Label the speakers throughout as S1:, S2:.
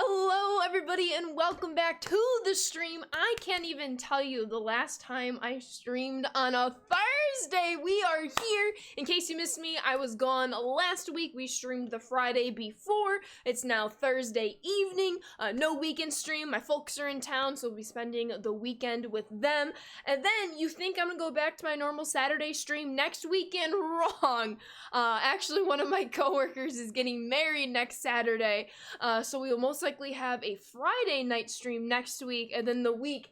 S1: Hello everybody and welcome back to the stream. I can't even tell you the last time I streamed on a Thursday. We are here. In case you missed me, I was gone last week. We streamed the Friday before. It's now Thursday evening. No weekend stream. My folks are in town, so we'll be spending the weekend with them. And then you think I'm gonna go back to my normal Saturday stream next weekend? Wrong. Actually, one of my coworkers is getting married next Saturday. So we will most likely have a Friday night stream next week, and then the week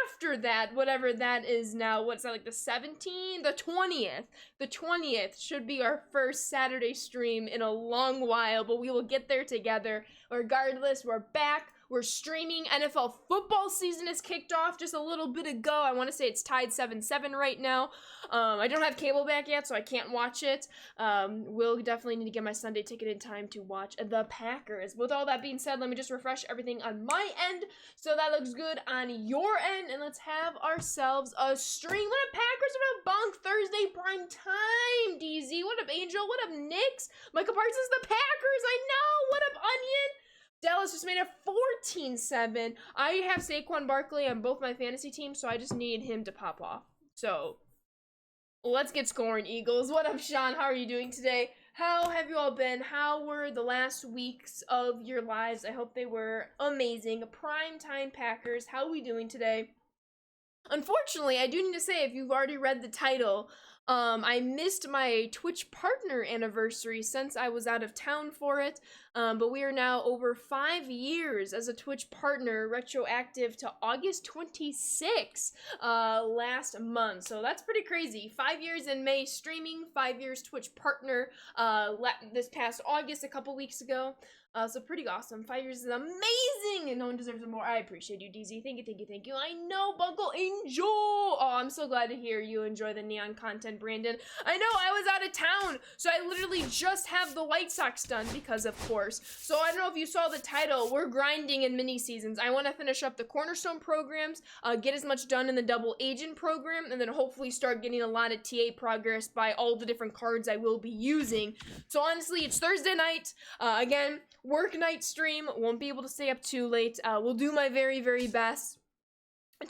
S1: after that, whatever that is now, what's that, like the 17th? The 20th. The 20th should be our first Saturday stream in a long while, but we will get there together. Regardless, we're back. We're streaming. NFL football season has kicked off just a little bit ago. I want to say it's tied 7-7 right now. I don't have cable back yet, so I can't watch it. Will definitely need to get my Sunday ticket in time to watch the Packers. With all that being said, let me just refresh everything on my end so that looks good on your end, and let's have ourselves a stream. What up, Packers? What up, Bunk? Thursday prime time, DZ. What up, Angel? What up, Knicks? Michael Parsons, the Packers. I know. What up, Onion? Dallas just made it 14-7. I have Saquon Barkley on both my fantasy teams, so I just need him to pop off. So, let's get scoring, Eagles. What up, Sean? How are you doing today? How have you all been? How were the last weeks of your lives? I hope they were amazing. Primetime Packers, how are we doing today? Unfortunately, I do need to say, if you've already read the title, I missed my Twitch partner anniversary since I was out of town for it, but we are now over 5 years as a Twitch partner, retroactive to August 26th, last month, so that's pretty crazy. 5 years in May streaming, 5 years Twitch partner, this past August, a couple weeks ago. So pretty awesome. 5 years is amazing, and no one deserves it more. I appreciate you, DZ. Thank you, thank you, thank you. I know, Buckle Angel. Oh, I'm so glad to hear you enjoy the neon content, Brandon. I know, I was out of town, so I literally just have the White Sox done because, of course. So I don't know if you saw the title. We're grinding in mini seasons. I want to finish up the Cornerstone programs, get as much done in the Double Agent program, and then hopefully start getting a lot of TA progress by all the different cards I will be using. So honestly, it's Thursday night. Again, work night stream, won't be able to stay up too late. We'll do my very, very best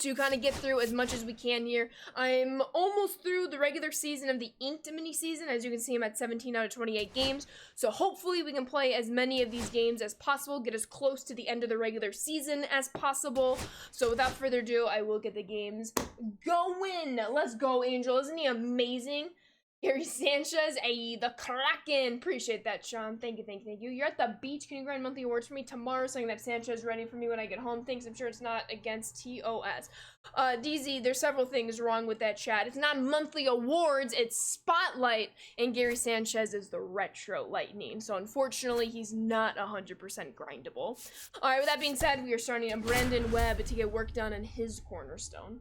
S1: to kind of get through as much as we can here. I'm almost through the regular season of the Inked mini season. As you can see, I'm at 17 out of 28 games. So hopefully we can play as many of these games as possible, get as close to the end of the regular season as possible. So without further ado, I will get the games going. Let's go, Angel. Isn't he amazing? Gary Sanchez, the Kraken. Appreciate that, Sean. Thank you, thank you, thank you. You're at the beach. Can you grind monthly awards for me tomorrow so I can have Sanchez ready for me when I get home? Thanks. I'm sure it's not against TOS. DZ, there's several things wrong with that chat. It's not monthly awards, it's Spotlight, and Gary Sanchez is the Retro Lightning. So unfortunately, he's not 100% grindable. All right, with that being said, we are starting a Brandon Webb to get work done on his Cornerstone.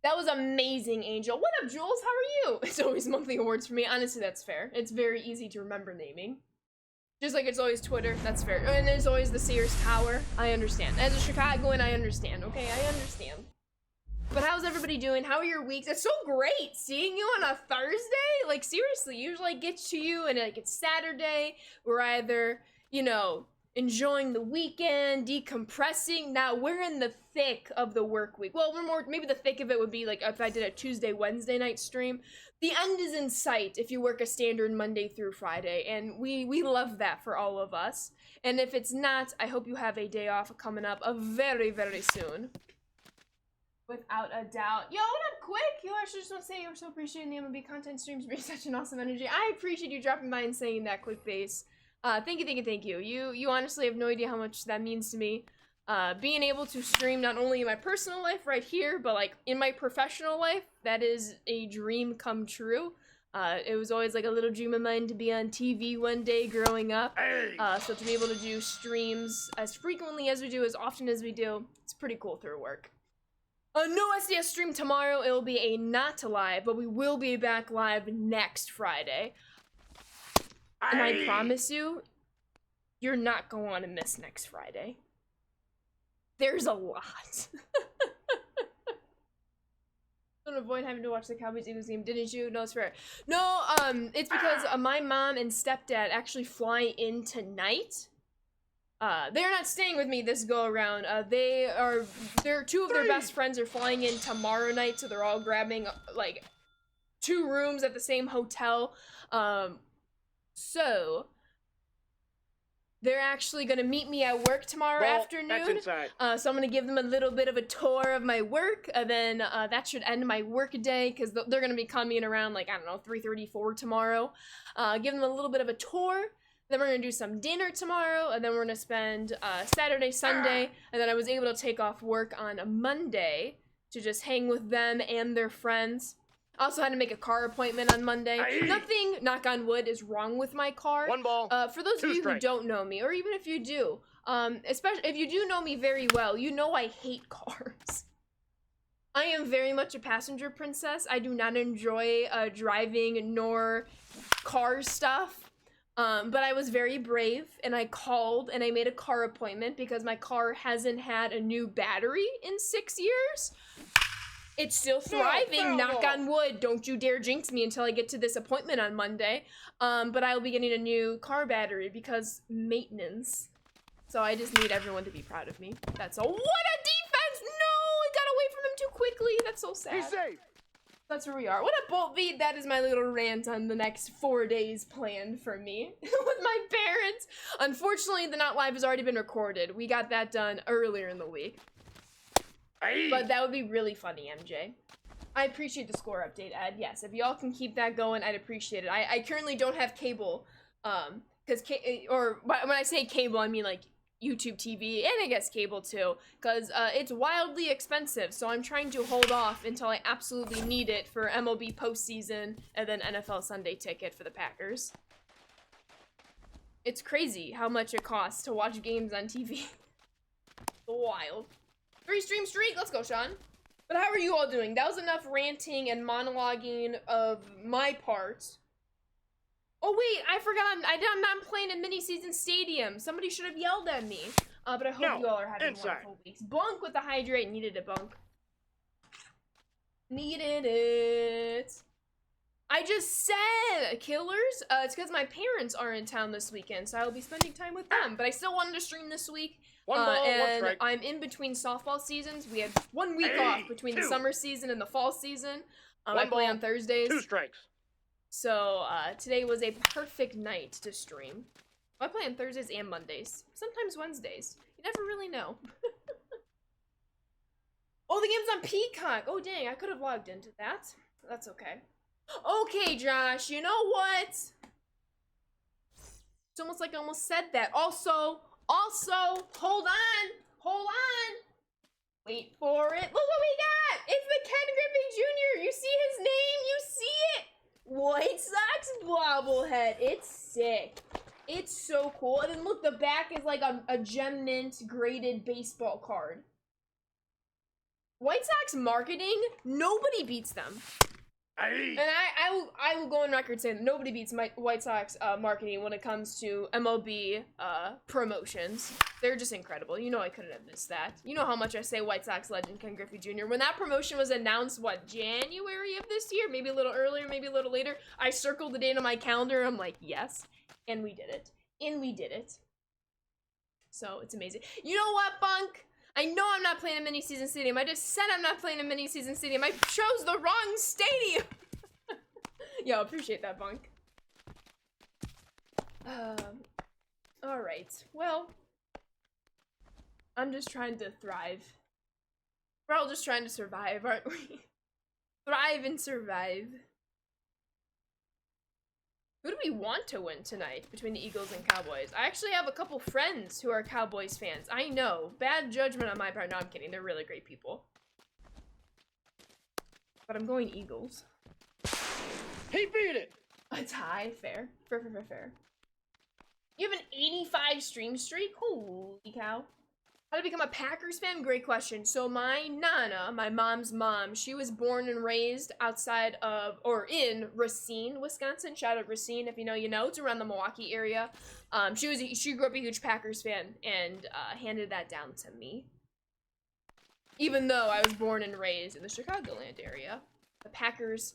S1: That was amazing, Angel. What up, Jules? How are you? It's always monthly awards for me. Honestly, that's fair. It's very easy to remember naming. Just like it's always Twitter. That's fair. And there's always the Sears Tower. I understand. As a Chicagoan, I understand. Okay, I understand. But how's everybody doing? How are your weeks? It's so great seeing you on a Thursday. Like, seriously, usually it gets to you and like it's Saturday. We're either, you know, enjoying the weekend, decompressing. Now we're in the thick of the work week. Well, we're more, maybe the thick of it would be like if I did a Tuesday, Wednesday night stream. The end is in sight if you work a standard Monday through Friday, and we love that for all of us. And if it's not, I hope you have a day off coming up very, very soon. Without a doubt. Yo, what up, Quick? Yo, I should just want to say you're so appreciating the MLB content streams being such an awesome energy. I appreciate you dropping by and saying that, Quick Base. Thank you, thank you, thank you. You honestly have no idea how much that means to me. Being able to stream not only in my personal life right here, but like in my professional life, that is a dream come true. It was always like a little dream of mine to be on TV one day growing up. So to be able to do streams as frequently as we do, as often as we do, it's pretty cool through work. No SDS stream tomorrow. It will be a not live, but we will be back live next Friday. And I promise you, you're not going to want to miss next Friday. There's a lot. Don't avoid having to watch the Cowboys-Eagles game, didn't you? No, it's fair. No, it's because my mom and stepdad actually fly in tonight. they're not staying with me this go around. They're two of their best friends are flying in tomorrow night, so they're all grabbing like 2 rooms at the same hotel. So they're actually gonna meet me at work tomorrow afternoon.
S2: That's inside.
S1: So I'm gonna give them a little bit of a tour of my work, and then that should end my work day because they're gonna be coming around like, I don't know, 3:34 tomorrow. Give them a little bit of a tour. Then we're gonna do some dinner tomorrow, and then we're gonna spend Saturday, Sunday, and then I was able to take off work on a Monday to just hang with them and their friends. I also had to make a car appointment on Monday. Nothing, knock on wood, is wrong with my car.
S2: 1 ball.
S1: For those of you who don't know me, or even if you do, especially if you do know me very well, you know I hate cars. I am very much a passenger princess. I do not enjoy driving nor car stuff. But I was very brave, and I called and I made a car appointment because my car hasn't had a new battery in 6 years. It's still thriving, knock on wood. Don't you dare jinx me until I get to this appointment on Monday. But I'll be getting a new car battery because maintenance. So I just need everyone to be proud of me. That's all. What a defense! No, I got away from him too quickly. That's so sad.
S2: He's safe.
S1: That's where we are. What a bolt beat. That is my little rant on the next 4 days planned for me with my parents. Unfortunately, the Not Live has already been recorded. We got that done earlier in the week. But that would be really funny, MJ. I appreciate the score update, Ed. Yes, if y'all can keep that going, I'd appreciate it. I currently don't have cable, because when I say cable, I mean like YouTube TV, and I guess cable too, because it's wildly expensive, so I'm trying to hold off until I absolutely need it for MLB postseason, and then NFL Sunday ticket for the Packers. It's crazy how much it costs to watch games on TV. Wild. 3 stream streak, let's go, Sean. But how are you all doing? That was enough ranting and monologuing of my part. Oh wait, I forgot I'm not playing in mini-season stadium. Somebody should have yelled at me. But I hope you all are having wonderful weeks. Bunk with the hydrate, needed it, Bunk. Needed it. I just said killers. It's because my parents are in town this weekend, so I will be spending time with them. But I still wanted to stream this week.
S2: 1 ball, 1
S1: and
S2: strike.
S1: I'm in between softball seasons. We had 1 week off between the summer season and the fall season. I play on Thursdays.
S2: 2 strikes.
S1: So today was a perfect night to stream. I play on Thursdays and Mondays. Sometimes Wednesdays. You never really know. Oh, the game's on Peacock. Oh, dang. I could have logged into that. That's okay. Okay, Josh. You know what? It's almost like I almost said that. Also, hold on. Wait for it. Look what we got. It's the Ken Griffey Jr. You see his name? You see it? White Sox bobblehead. It's sick. It's so cool. And then look, the back is like a gem mint graded baseball card. White Sox marketing, nobody beats them. And I will go on record saying that nobody beats my White Sox marketing when it comes to MLB promotions. They're just incredible. You know I couldn't have missed that. You know how much I say White Sox legend Ken Griffey Jr. When that promotion was announced, what, January of this year? Maybe a little earlier, maybe a little later. I circled the date on my calendar. I'm like, yes. And we did it. So it's amazing. You know what, Bunk? I know I'm not playing a mini-season stadium. I just said I'm not playing a mini-season stadium. I chose the wrong stadium. Yo, appreciate that, Bunk. Alright. Well, I'm just trying to thrive. We're all just trying to survive, aren't we? Thrive and survive. Who do we want to win tonight between the Eagles and Cowboys? I actually have a couple friends who are Cowboys fans. I know. Bad judgment on my part. No, I'm kidding. They're really great people. But I'm going Eagles.
S2: He beat it!
S1: A tie? Fair. Fair. You have an 85 stream streak? Holy cow. How to become a Packers fan? Great question. So my Nana, my mom's mom, she was born and raised outside of, or in Racine, Wisconsin. Shout out Racine, if you know, you know. It's around the Milwaukee area. She grew up a huge Packers fan and handed that down to me. Even though I was born and raised in the Chicagoland area. The Packers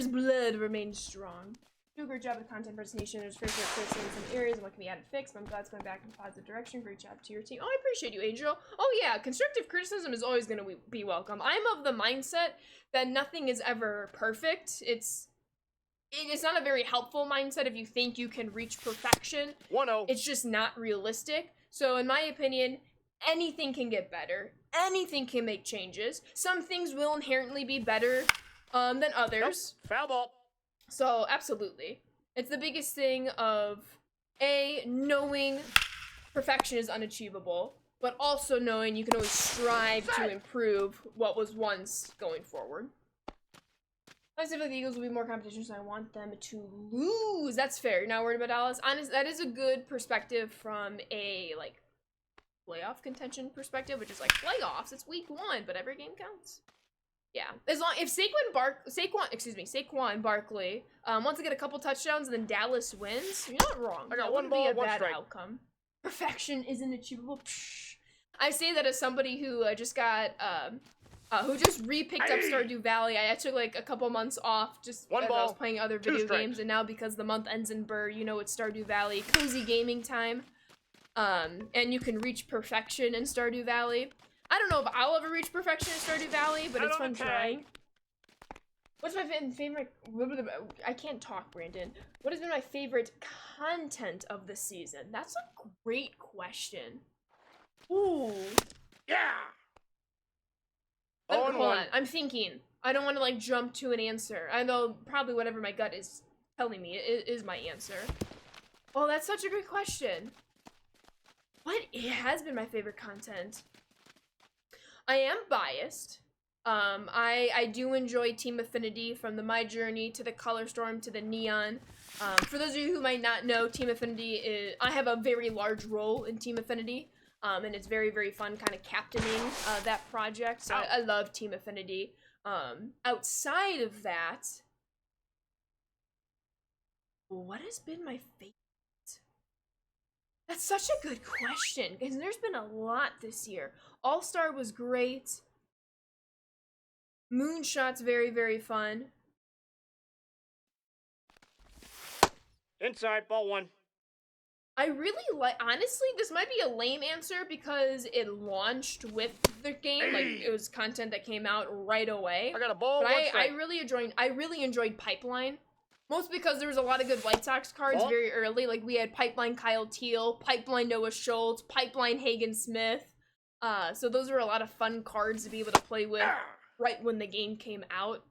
S1: blood remains strong. Do a great job with content presentation. There's fair criticism in some areas and what can be added fixed, but I'm glad it's going back in a positive direction. Great job to your team. Oh, I appreciate you, Angel. Oh yeah, constructive criticism is always going to be welcome. I'm of the mindset that nothing is ever perfect. It's not a very helpful mindset if you think you can reach perfection.
S2: 1-0.
S1: It's just not realistic. So in my opinion, anything can get better. Anything can make changes. Some things will inherently be better than others.
S2: Nope. Foul ball.
S1: So, absolutely. It's the biggest thing of, A, knowing perfection is unachievable, but also knowing you can always strive to improve what was once going forward. I feel like the Eagles will be more competition, so I want them to lose. That's fair. You're not worried about Dallas? Honestly, that is a good perspective from a, like, playoff contention perspective, which is like, playoffs, it's week 1, but every game counts. Yeah, as long if Saquon Barkley wants to get a couple touchdowns and then Dallas wins, you're not wrong.
S2: I got
S1: that
S2: one
S1: wouldn't be
S2: ball,
S1: a
S2: one
S1: bad
S2: strike.
S1: outcome. Perfection isn't achievable. Psh. I say that as somebody who just got who just re-picked up Stardew Valley. I took like a couple months off just
S2: One
S1: as I was
S2: ball,
S1: playing other
S2: two
S1: video
S2: strikes.
S1: games, and now because the month ends in Burr, you know it's Stardew Valley, cozy gaming time. And you can reach perfection in Stardew Valley. I don't know if I'll ever reach perfection in Stardew Valley, but it's fun trying. What's my favorite? I can't talk, Brandon. What has been my favorite content of the season? That's a great question. Ooh.
S2: Yeah.
S1: Hold
S2: 0-1.
S1: on. I'm thinking. I don't want to like jump to an answer. I know probably whatever my gut is telling me is my answer. Oh, that's such a great question. What has been my favorite content? I am biased. I do enjoy Team Affinity, from the My Journey to the Color Storm to the Neon. For those of you who might not know, Team Affinity is, I have a very large role in Team Affinity, and it's very, very fun kind of captaining that project, so I love Team Affinity. Outside of that, what has been my favorite? That's such a good question, because there's been a lot this year. All-Star was great. Moonshot's very, very fun.
S2: Inside, ball 1.
S1: I really like, honestly, this might be a lame answer because it launched with the game. Like, it was content that came out right away.
S2: I got a ball,
S1: But
S2: one
S1: I
S2: strike.
S1: really enjoyed Pipeline. Most because there was a lot of good White Sox cards very early. Like, we had Pipeline Kyle Teal, Pipeline Noah Schultz, Pipeline Hagen Smith. So those were a lot of fun cards to be able to play with right when the game came out.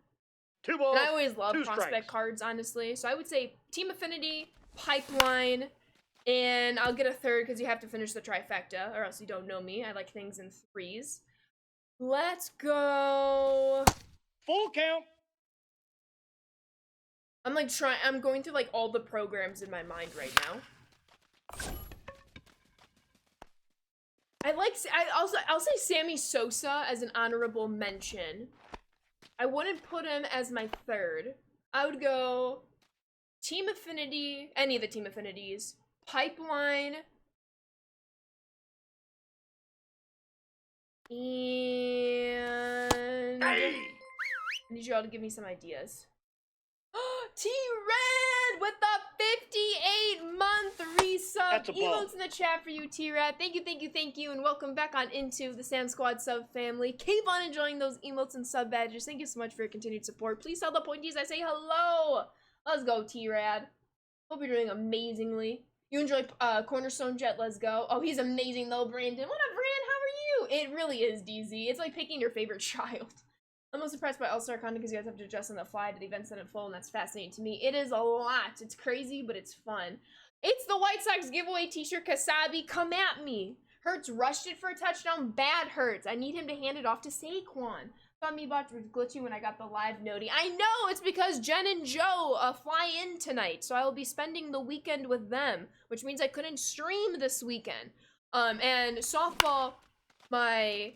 S2: 2 balls,
S1: And I always love
S2: 2
S1: prospect
S2: strikes.
S1: cards, honestly. So I would say Team Affinity, Pipeline, and I'll get a third because you have to finish the trifecta, or else you don't know me. I like things in 3s. Let's go.
S2: Full count.
S1: I'm going through like all the programs in my mind right now. I'll say Sammy Sosa as an honorable mention. I wouldn't put him as my third. I would go Team Affinity, any of the Team Affinities, Pipeline, and I need you all to give me some ideas. T-Rad with the 58-month resub.
S2: That's a ball.
S1: Emotes in the chat for you, T-Rad. Thank you, and welcome back on into the Sam Squad sub family. Keep on enjoying those emotes and sub badges. Thank you so much for your continued support. Please tell the pointies I say hello. Let's go, T-Rad. Hope you're doing amazingly. You enjoy Cornerstone Jet, let's go. Oh, he's amazing though, Brandon. What up, Brand? How are you? It really is, DZ. It's like picking your favorite child. I'm most impressed by All-Star content because you guys have to adjust on the fly to the events that unfold, and that's fascinating to me. It is a lot. It's crazy, but it's fun. It's the White Sox giveaway t-shirt, Kasabi. Come at me. Hurts rushed it for a touchdown. Bad Hurts. I need him to hand it off to Saquon. Thought me bot was glitchy when I got the live noti. I know! It's because Jen and Joe fly in tonight, so I will be spending the weekend with them, which means I couldn't stream this weekend. And softball, my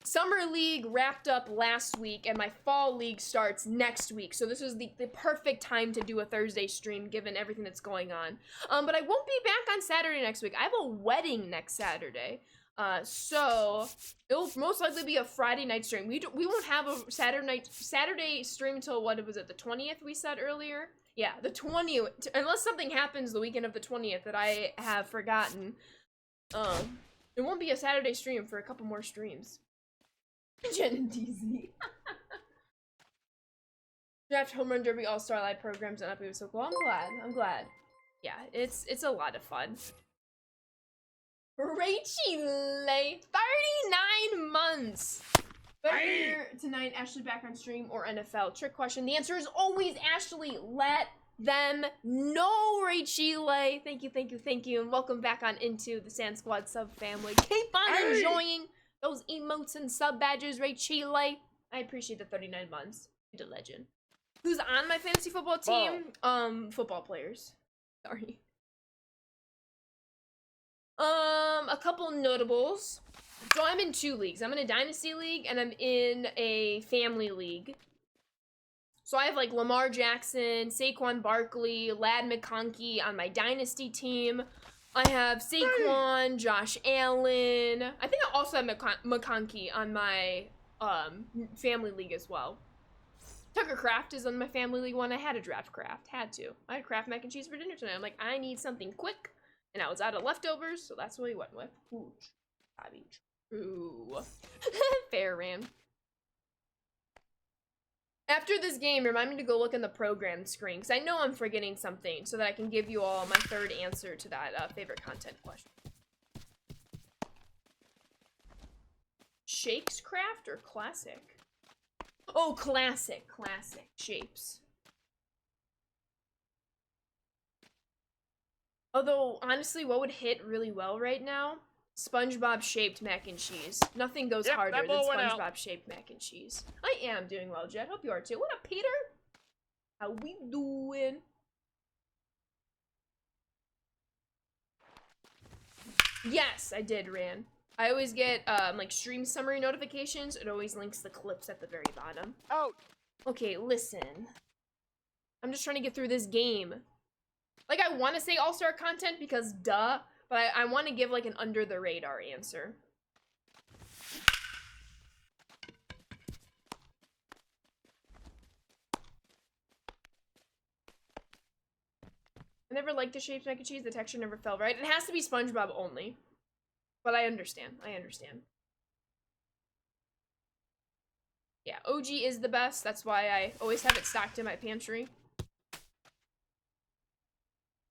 S1: Summer League wrapped up last week, and my Fall League starts next week. So this is the perfect time to do a Thursday stream, given everything that's going on. But I won't be back on Saturday next week. I have a wedding next Saturday. So it'll most likely be a Friday night stream. We won't have a Saturday stream until what was it, the 20th we said earlier? Yeah, the 20th, unless something happens the weekend of the 20th that I have forgotten. It won't be a Saturday stream for a couple more streams. Jen and DZ. Draft Home Run Derby All-Star Live programs and up. It was so cool. I'm glad. Yeah, it's a lot of fun. Rachel, 39 months. Better here tonight, Ashley back on stream or NFL? Trick question. The answer is always Ashley. Let them know, Rachel. Thank you. And welcome back on into the Sand Squad sub family. Keep on enjoying those emotes and sub badges, Rachel. I appreciate the 39 months. You're the legend. Who's on my fantasy football team? Football players. Sorry. A couple notables. So I'm in 2 leagues. I'm in a dynasty league and I'm in a family league. So I have like Lamar Jackson, Saquon Barkley, Ladd McConkey on my dynasty team. I have Saquon, Josh Allen. I think I also have McConkey on my family league as well. Tucker Craft is on my family league one. I had a draft Craft. Had to. I had Kraft mac and cheese for dinner tonight. I'm like, I need something quick. And I was out of leftovers, so that's what we went with. Ooh, Bobby. True. Fair, Ran. After this game, remind me to go look in the program screen, because I know I'm forgetting something, so that I can give you all my third answer to that favorite content question. Shakes Craft or Classic? Oh, Classic. Classic. Shapes. Although, honestly, what would hit really well right now? SpongeBob shaped mac and cheese. Nothing goes harder than SpongeBob shaped mac and cheese. I am doing well, Jet. Hope you are too. What up, Peter? How we doing? Yes, I did, Ran. I always get, like, stream summary notifications. It always links the clips at the very bottom.
S2: Out.
S1: Okay, listen. I'm just trying to get through this game. Like, I want to say all-star content because duh, but I want to give, like, an under-the-radar answer. I never liked the shaped mac and cheese. The texture never felt right. It has to be SpongeBob only. But I understand. Yeah, OG is the best. That's why I always have it stocked in my pantry.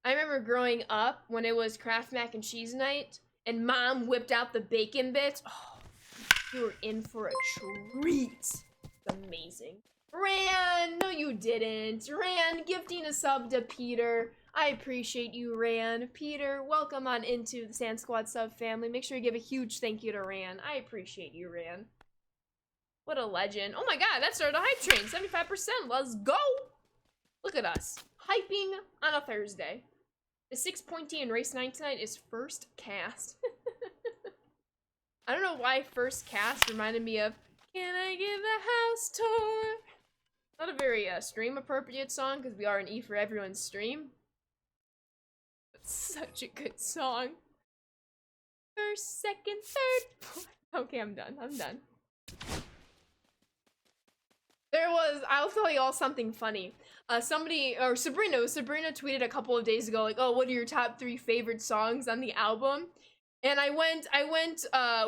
S1: I remember growing up when it was Kraft mac and cheese night and Mom whipped out the bacon bits. Oh, you were in for a treat. It's amazing. Ran, no you didn't. Ran, gifting a sub to Peter. I appreciate you, Ran. Peter, welcome on into the Sand Squad sub family. Make sure you give a huge thank you to Ran. I appreciate you, Ran. What a legend. Oh my god, that started a hype train. 75%. Let's go. Look at us. Hyping on a Thursday. The 6 pointy in race 9 tonight is First Cast. I don't know why First Cast reminded me of Can I Give the House Tour? Not a very stream appropriate song because we are an E for Everyone's stream. But such a good song. First, second, third, fourth. Okay, I'm done. I'll tell you all something funny. Sabrina tweeted a couple of days ago, like, oh, what are your top 3 favorite songs on the album? And I went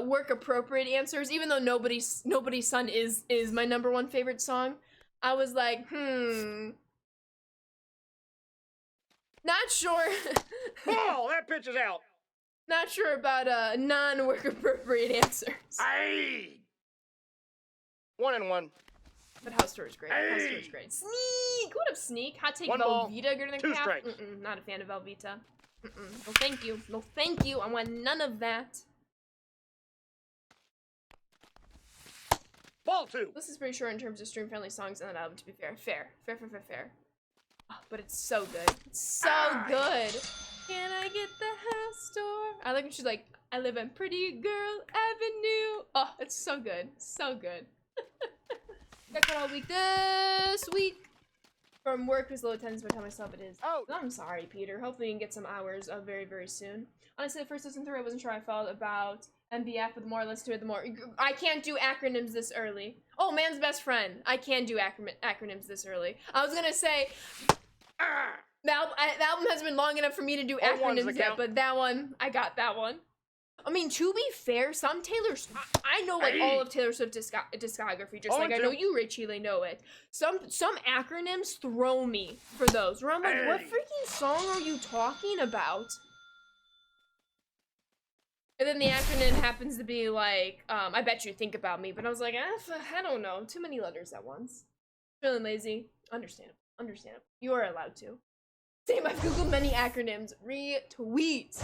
S1: work appropriate answers, even though Nobody's Son is my #1 favorite song. I was like, not sure.
S2: Oh, that pitch is out.
S1: Not sure about non-work appropriate answers.
S2: Aye. 1-1.
S1: But House Tour is great. House Tour is great. Sneak! What up, Sneak? Hot take Velveeta greater than
S2: 2
S1: Cap?
S2: strikes.
S1: Not a fan of Velveeta. No thank you. No thank you. I want none of that.
S2: Ball 2.
S1: This is pretty short in terms of stream-friendly songs on that album, to be fair. Fair. Oh, but it's so good. It's so good. Can I get the house tour? I like when she's like, I live on Pretty Girl Avenue. Oh, it's so good. So good. Got cut all week this week. From work is low attendance, but I tell myself it is.
S2: Oh.
S1: I'm sorry, Peter. Hopefully you can get some hours very, very soon. Honestly, the first listen through, I wasn't sure I felt about MBF, but the more I listen to it, the more... I can't do acronyms this early. Oh, man's best friend. I can do acronyms this early. I was gonna say...
S2: Ah.
S1: The album hasn't been long enough for me to do acronyms yet, but that one, I got that one. I mean, to be fair, some Taylor's... I know, like, all of Taylor Swift's discography, just like I know you, Ray Chile, know it. Some acronyms throw me for those, where I'm like, what freaking song are you talking about? And then the acronym happens to be, like, I bet you think about me, but I was like, I don't know, too many letters at once. Feeling lazy. Understandable. Understandable. You are allowed to. Same, I've googled many acronyms. Retweet.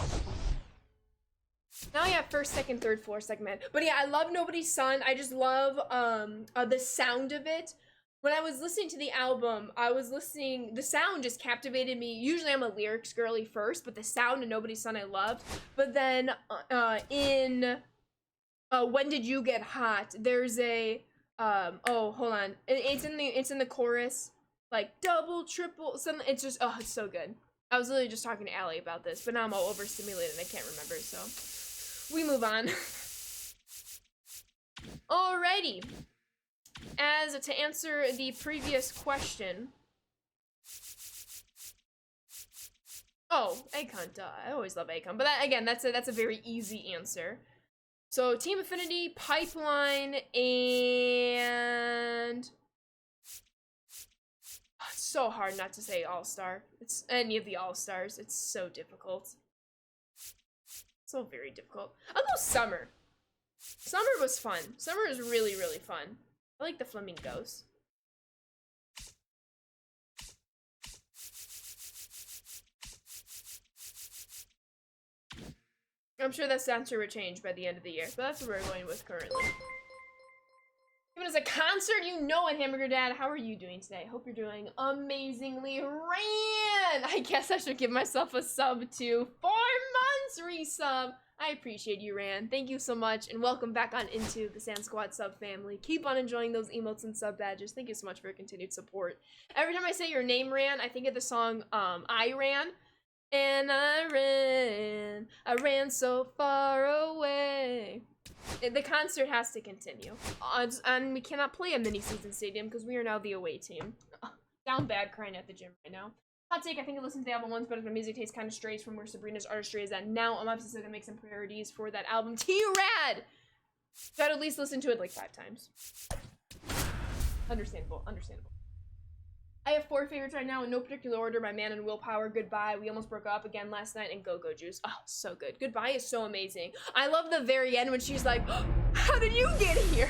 S1: Now I have first, second, third, fourth segment. But yeah, I love Nobody's Son. I just love the sound of it. When I was listening to the album, the sound just captivated me. Usually I'm a lyrics girly first, but the sound of Nobody's Son I loved. But then in When Did You Get Hot, there's a oh, hold on. It's in the chorus. Like double, triple, something. It's just, oh, it's so good. I was literally just talking to Allie about this, but now I'm all overstimulated and I can't remember, so we move on. Alrighty. As to answer the previous question. Oh, Akon, duh. I always love Akon, but that, again, that's a very easy answer. So Team Affinity, Pipeline, and it's so hard not to say All-Star. It's any of the All-Stars. It's so difficult. So very difficult. I'll go Summer. Summer was fun. Summer is really, really fun. I like the flamingos. I'm sure that answer would change by the end of the year, but that's what we're going with currently. Even as a concert, you know it, Hamburger Dad. How are you doing today? Hope you're doing amazingly. Ran! I guess I should give myself a sub too. 4 months resub. I appreciate you, Ran. Thank you so much, and welcome back on into the Sand Squad sub family. Keep on enjoying those emotes and sub badges. Thank you so much for your continued support. Every time I say your name, Ran, I think of the song I Ran. And I ran so far away. The concert has to continue. And we cannot play a mini-season stadium because we are now the away team. Down bad crying at the gym right now. Hot take, I think I listened to the album once, but my music taste kind of strays from where Sabrina's artistry is at now. I'm obviously gonna make some priorities for that album. T-Rad! Gotta at least listen to it like 5 times. Understandable, understandable. I have 4 favorites right now in no particular order. My Man and Willpower, Goodbye, We Almost Broke Up Again Last Night, and Go Go Juice. Oh, so good. Goodbye is so amazing. I love the very end when she's like, oh, how did you get here?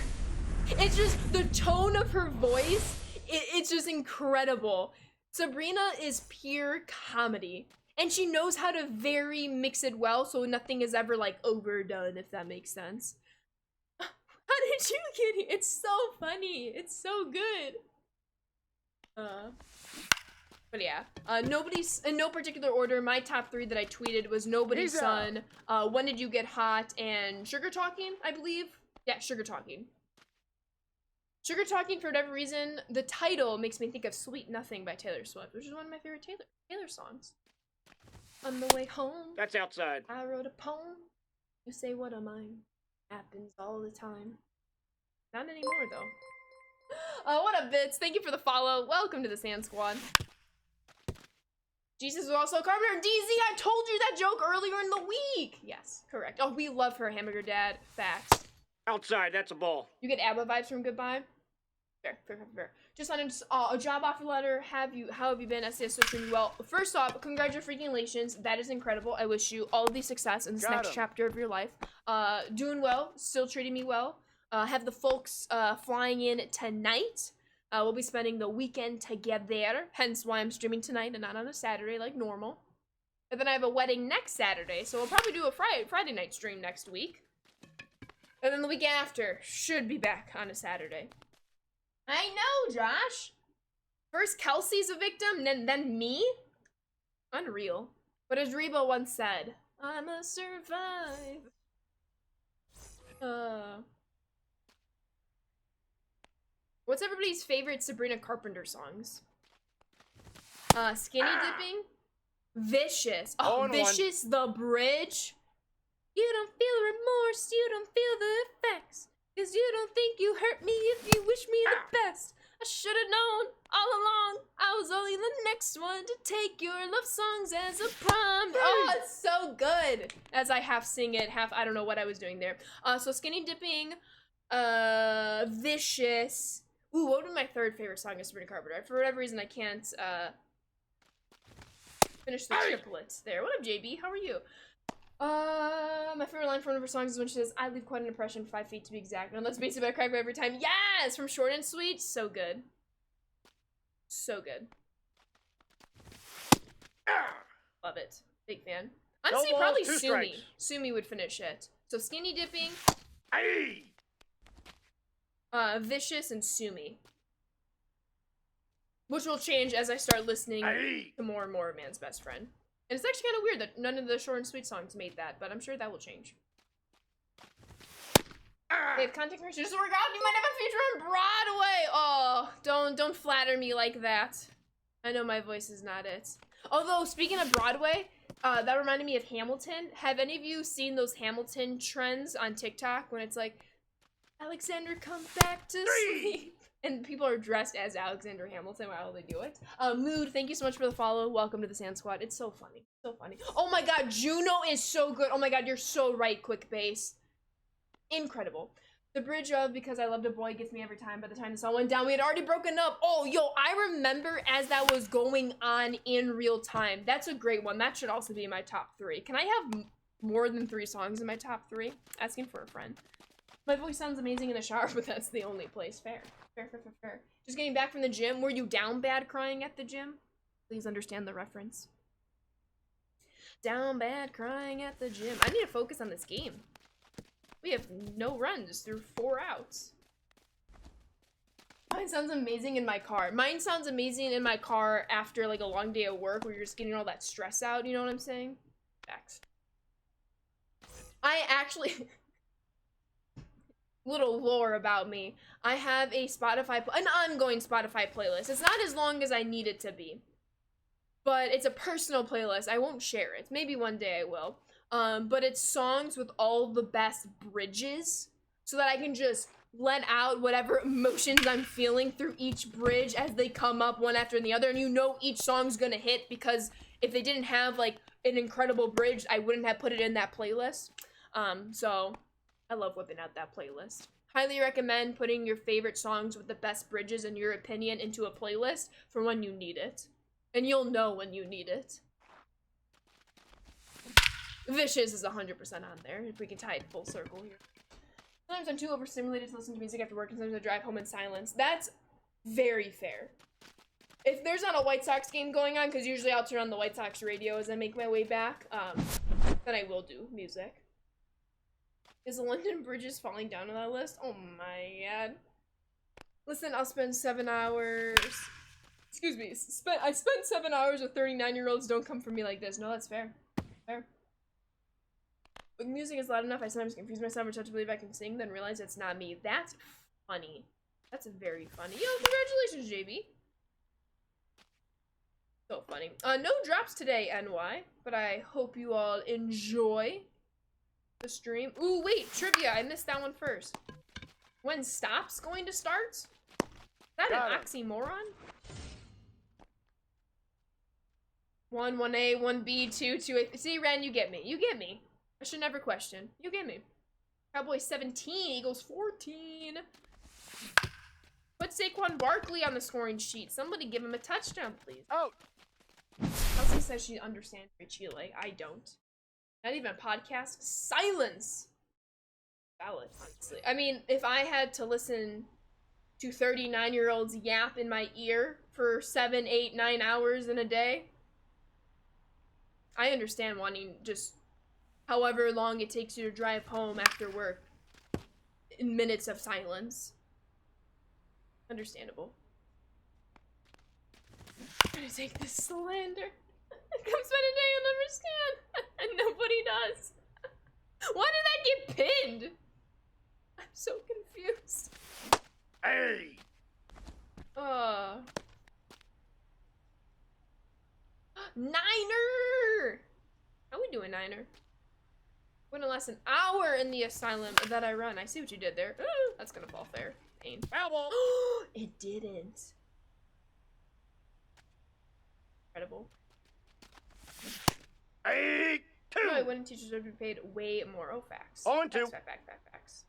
S1: It's just the tone of her voice. It's just incredible. Sabrina is pure comedy. And she knows how to very mix it well so nothing is ever like overdone, if that makes sense. How did you get here? It's so funny. It's so good. But yeah, Nobody's, in no particular order, my top 3 that I tweeted was Nobody's Son, When Did You Get Hot, and Sugar Talking, I believe. Yeah, Sugar Talking. Sugar Talking, for whatever reason, the title makes me think of Sweet Nothing by Taylor Swift, which is one of my favorite Taylor songs. On the way home,
S2: that's outside.
S1: I wrote a poem. You say what am I? Happens all the time. Not anymore, though. What up, Bits? Thank you for the follow. Welcome to the Sand Squad. Jesus was also a carpenter. DZ, I told you that joke earlier in the week. Yes, correct. Oh, we love her, Hamburger Dad. Facts.
S2: Outside, that's a ball.
S1: You get ABBA vibes from Goodbye? Fair. Just on a job offer letter. How have you been? SDS so treating you well. First off, congratulations. That is incredible. I wish you all the success in this next chapter of your life. Doing well. Still treating me well. Have the folks flying in tonight. We'll be spending the weekend together, hence why I'm streaming tonight and not on a Saturday like normal. And then I have a wedding next Saturday, so we'll probably do a Friday night stream next week. And then the week after, should be back on a Saturday. I know, Josh! First Kelsey's a victim, then me? Unreal. But as Reba once said, I'ma survive. What's everybody's favorite Sabrina Carpenter songs? Skinny dipping. Vicious.
S2: Oh,
S1: Oh,
S2: and one.
S1: Vicious, the bridge. You don't feel remorse, you don't feel the effects. Cause you don't think you hurt me if you wish me the best. I should've known all along I was only the next one to take your love songs as a prompt. Oh, it's so good. As I half sing it, half I don't know what I was doing there. So Skinny Dipping, Vicious. Ooh, what would be my third favorite song of Sabrina Carpenter? For whatever reason I can't finish the triplets there. What up, JB? How are you? My favorite line from one of her songs is when she says, I leave quite an impression, 5 feet to be exact. And let's base it by cry every time. Yes! From Short and Sweet. So good. So good. Love it. Big fan. Honestly,
S2: No balls,
S1: probably
S2: 2
S1: Sumi.
S2: strikes.
S1: Sumi would finish it. So Skinny Dipping,
S2: Aye.
S1: Vicious, and Sumi. Which will change as I start listening
S2: Aye.
S1: to more and more of Man's Best Friend. And it's actually kind of weird that none of the Short and Sweet songs made that, but I'm sure that will change. They have content creation. Just work out. You might have a feature on Broadway. Oh, don't flatter me like that. I know my voice is not it. Although, speaking of Broadway, that reminded me of Hamilton. Have any of you seen those Hamilton trends on TikTok when it's like, Alexander, come back to sleep? And people are dressed as Alexander Hamilton while they do it. Mood, thank you so much for the follow. Welcome to the Sand Squad. It's so funny. So funny. Oh my god, Juno is so good. Oh my god, you're so right, Quick Base. Incredible. The bridge of Because I Loved a Boy gets me every time. By the time the song went down, we had already broken up. Oh, yo, I remember as that was going on in real time. That's a great one. That should also be in my top 3. Can I have more than 3 songs in my top 3? Asking for a friend. My voice sounds amazing in the shower, but that's the only place. Fair. Fair. Just getting back from the gym. Were you down bad crying at the gym? Please understand the reference. Down bad crying at the gym. I need to focus on this game. We have no runs through 4 outs. Mine sounds amazing in my car. Mine sounds amazing in my car after like a long day of work where you're just getting all that stress out. You know what I'm saying? Facts. I actually... Little lore about me. I have a an ongoing Spotify playlist. It's not as long as I need it to be. But it's a personal playlist. I won't share it. Maybe one day I will. But it's songs with all the best bridges so that I can just let out whatever emotions I'm feeling through each bridge as they come up one after the other. And you know each song's gonna hit because if they didn't have like an incredible bridge, I wouldn't have put it in that playlist. So I love whipping out that playlist. Highly recommend putting your favorite songs with the best bridges in your opinion into a playlist for when you need it. And you'll know when you need it. Vicious is 100% on there, if we can tie it full circle here. Sometimes I'm too overstimulated to listen to music after work, and sometimes I drive home in silence. That's very fair. If there's not a White Sox game going on, because usually I'll turn on the White Sox radio as I make my way back, then I will do music. Is the London Bridges falling down on that list? Oh my god. Listen, I'll spend 7 hours... Excuse me. I spent 7 hours with 39-year-olds. Don't come for me like this. No, that's fair. Fair. When music is loud enough, I sometimes confuse myself or start to believe I can sing, then realize it's not me. That's funny. That's very funny. Yo, congratulations, JB. So funny. No drops today, NY, but I hope you all enjoy the stream. Ooh, wait, trivia. I missed that one first. When Stop's going to start? Is that an oxymoron? 1A, 1B, 2A. See, Ren, you get me. You get me. I should never question. You get me. Cowboys 17, Eagles 14. Put Saquon Barkley on the scoring sheet. Somebody give him a touchdown, please.
S2: Oh.
S1: Kelsey says she understands Chile. I don't. Not even a podcast. Silence. Valid, honestly. I mean, if I had to listen to 39-year-olds yap in my ear for 7, 8, 9 hours in a day, I understand wanting just however long it takes you to drive home after work in minutes of silence. Understandable. I'm gonna take this slander. Come spend a day, you'll understand. And nobody does. Why did that get pinned? I'm so confused.
S2: Hey.
S1: Niner! How we doing, Niner? Wouldn't last an hour in the asylum that I run. I see what you did there. That's gonna fall fair. Pain.
S2: Foul ball.
S1: It didn't. Incredible.
S2: 8-2.
S1: No, wouldn't teachers would be paid way more. Oh, facts.
S2: 0-2.
S1: Facts.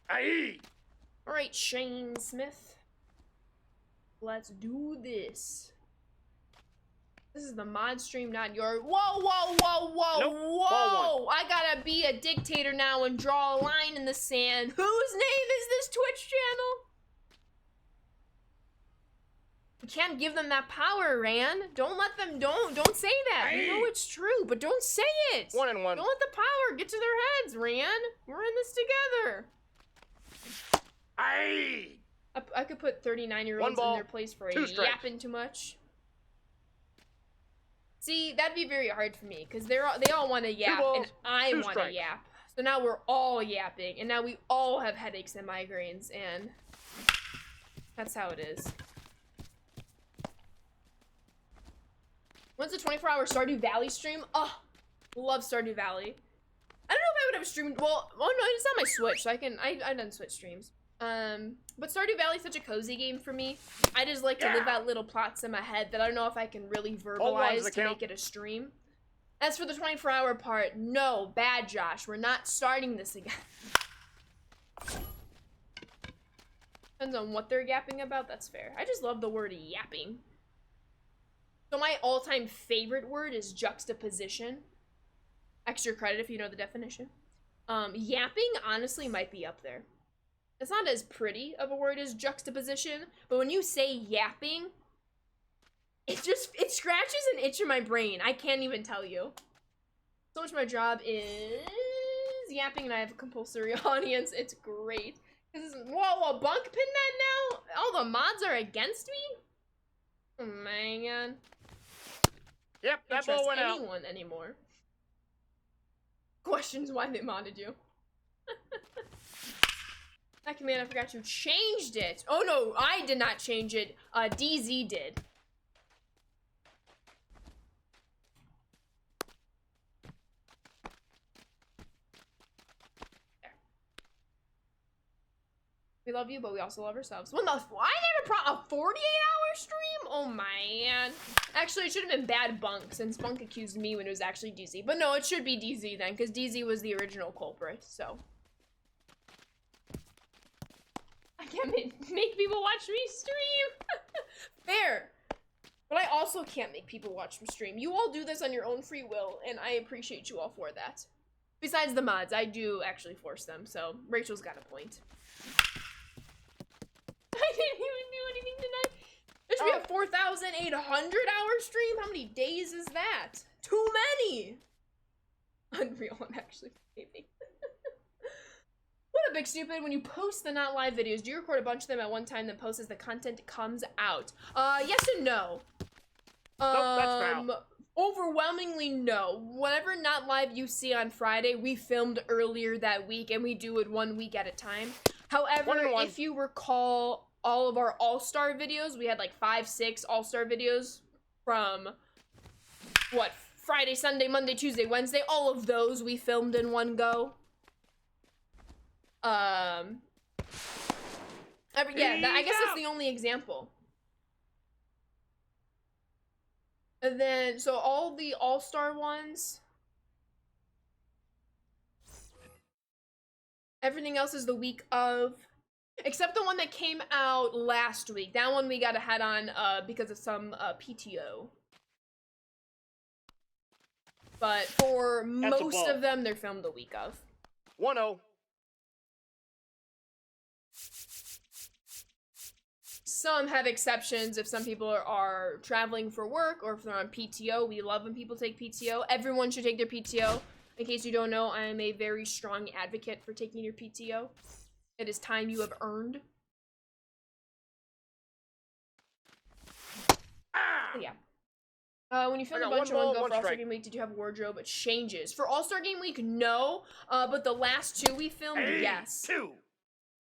S2: Aye.
S1: All right, Shane Smith. Let's do this. This is the mod stream, not your. Whoa!
S2: Nope, ball
S1: I gotta be a dictator now and draw a line in the sand. Whose name is this Twitch channel? You can't give them that power, Ran. Don't let them. Don't say that. You know it's true, but don't say it.
S2: 1-1.
S1: Don't let the power get to their heads, Ran. We're in this together.
S2: Aye.
S1: I could put 39-year-olds in their place for yapping too much. See, that'd be very hard for me because they all want to yap and I want to yap. So now we're all yapping and now we all have headaches and migraines and that's how it is. When's the 24-hour Stardew Valley stream? Oh, love Stardew Valley. I don't know if I would have streamed. Well, oh no, it's on my Switch, so I've done Switch streams. But Stardew Valley's such a cozy game for me. I just like to live out little plots in my head that I don't know if I can really verbalize to make it a stream. As for the 24-hour part, no, bad Josh. We're not starting this again. Depends on what they're yapping about, that's fair. I just love the word yapping. So my all-time favorite word is juxtaposition. Extra credit if you know the definition. Yapping honestly might be up there. It's not as pretty of a word as juxtaposition, but when you say yapping, it scratches an itch in my brain. I can't even tell you. So much of my job is yapping and I have a compulsory audience. It's great. Whoa, bunk pin that now? All the mods are against me? Oh my god.
S2: Yep, that ball went out.
S1: Anyone anymore. Questions why they modded you. That command, I forgot you changed it. Oh no, I did not change it. DZ did. There. We love you, but we also love ourselves. When the why did a 48-hour stream? Oh man. Actually, it should have been Bad Bunk, since Bunk accused me when it was actually DZ. But no, it should be DZ then, because DZ was the original culprit, so. I can't make people watch me stream. Fair. But I also can't make people watch me stream. You all do this on your own free will, and I appreciate you all for that. Besides the mods, I do actually force them, so Rachel's got a point. I didn't even do anything tonight. There should be a 4,800-hour stream? How many days is that? Too many! Unreal, I'm actually maybe. What a big stupid. When you post the not live videos, do you record a bunch of them at one time then post as the content comes out? Yes and no.
S2: Nope, that's foul.
S1: Overwhelmingly no. Whatever not live you see on Friday, we filmed earlier that week and we do it 1 week at a time. However, if you recall all of our all-star videos, we had like 5, 6 all-star videos from what, Friday, Sunday, Monday, Tuesday, Wednesday, all of those we filmed in one go. Yeah, I guess that's the only example. And then, so all the all-star ones, everything else is the week of, except the one that came out last week. That one we got a head on because of some PTO. But for most of them, they're filmed the week of.
S2: 1-0.
S1: Some have exceptions if some people are traveling for work or if they're on PTO. We love when people take PTO. Everyone should take their PTO. In case you don't know, I am a very strong advocate for taking your PTO. It is time you have earned. So yeah. When you film a bunch of one go for All-Star Game Week, did you have wardrobe changes? For All-Star Game Week, no. But the last two we filmed, yes.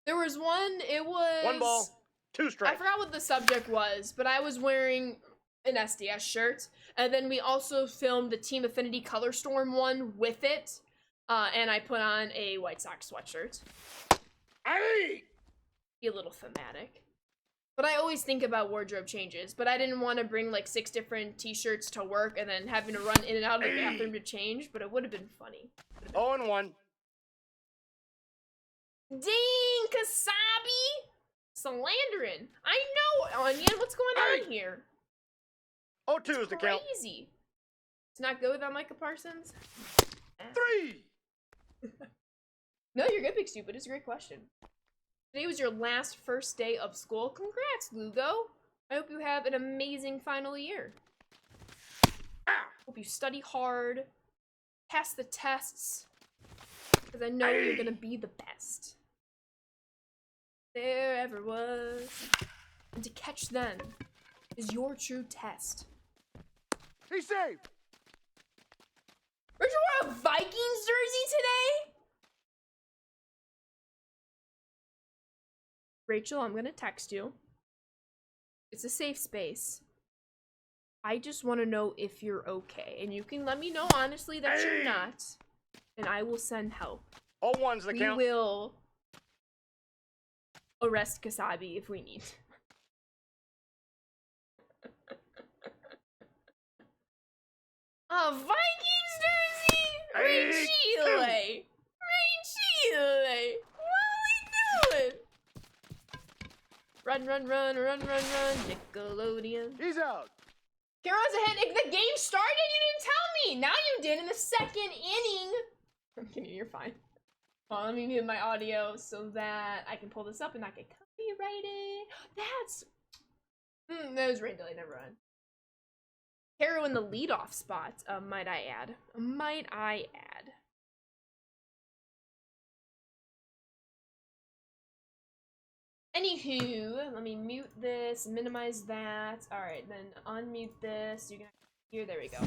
S1: There was one, it was...
S2: 1 ball, 2 strikes.
S1: I forgot what the subject was, but I was wearing an SDS shirt. And then we also filmed the Team Affinity Color Storm one with it. And I put on a White Sox sweatshirt.
S2: Hey!
S1: Be a little thematic. But I always think about wardrobe changes. But I didn't want to bring like 6 different t-shirts to work and then having to run in and out of the bathroom to change. But it would have been funny.
S2: 0-1.
S1: Dang, Kasabi! Slandering. I know, Onion. What's going on here?
S2: 0-2 is the count.
S1: Crazy. It's not good without Micah Parsons.
S2: 3!
S1: No, you're good, Big Stupid. It's a great question. Today was your last first day of school. Congrats, Lugo. I hope you have an amazing final year. Hope you study hard, pass the tests, because I know you're gonna be the best there ever was. And to catch them is your true test.
S2: He's safe!
S1: Where'd you wear a Vikings jersey today? Rachel, I'm gonna text you. It's a safe space. I just want to know if you're okay. And you can let me know honestly that you're not. And I will send help.
S2: 0-1's the count.
S1: We will arrest Kasabi if we need. A Vikings jersey? Ray Chile! What are we doing? Run, run, run, run, run, run, Nickelodeon.
S2: He's out.
S1: Karen's ahead. The game started? You didn't tell me. Now you did in the 2nd inning. I'm kidding, you're fine. Well, let me mute my audio so that I can pull this up and not get copyrighted. That's... that was rain delay, never mind. Hero in the leadoff spot, might I add. Might I add. Anywho, let me mute this, minimize that. Alright, then unmute this. You can hear, there we go.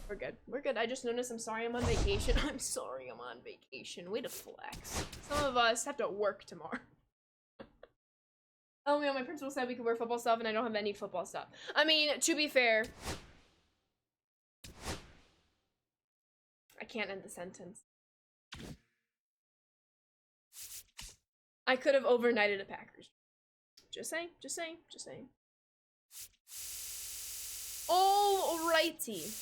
S1: We're good. We're good. I just noticed, I'm sorry I'm on vacation. I'm sorry I'm on vacation. Way to flex. Some of us have to work tomorrow. Oh, yeah, my principal said we could wear football stuff and I don't have any football stuff. I mean, to be fair, I can't end the sentence. I could have overnighted a Packers. Just saying, just saying, just saying. Alrighty.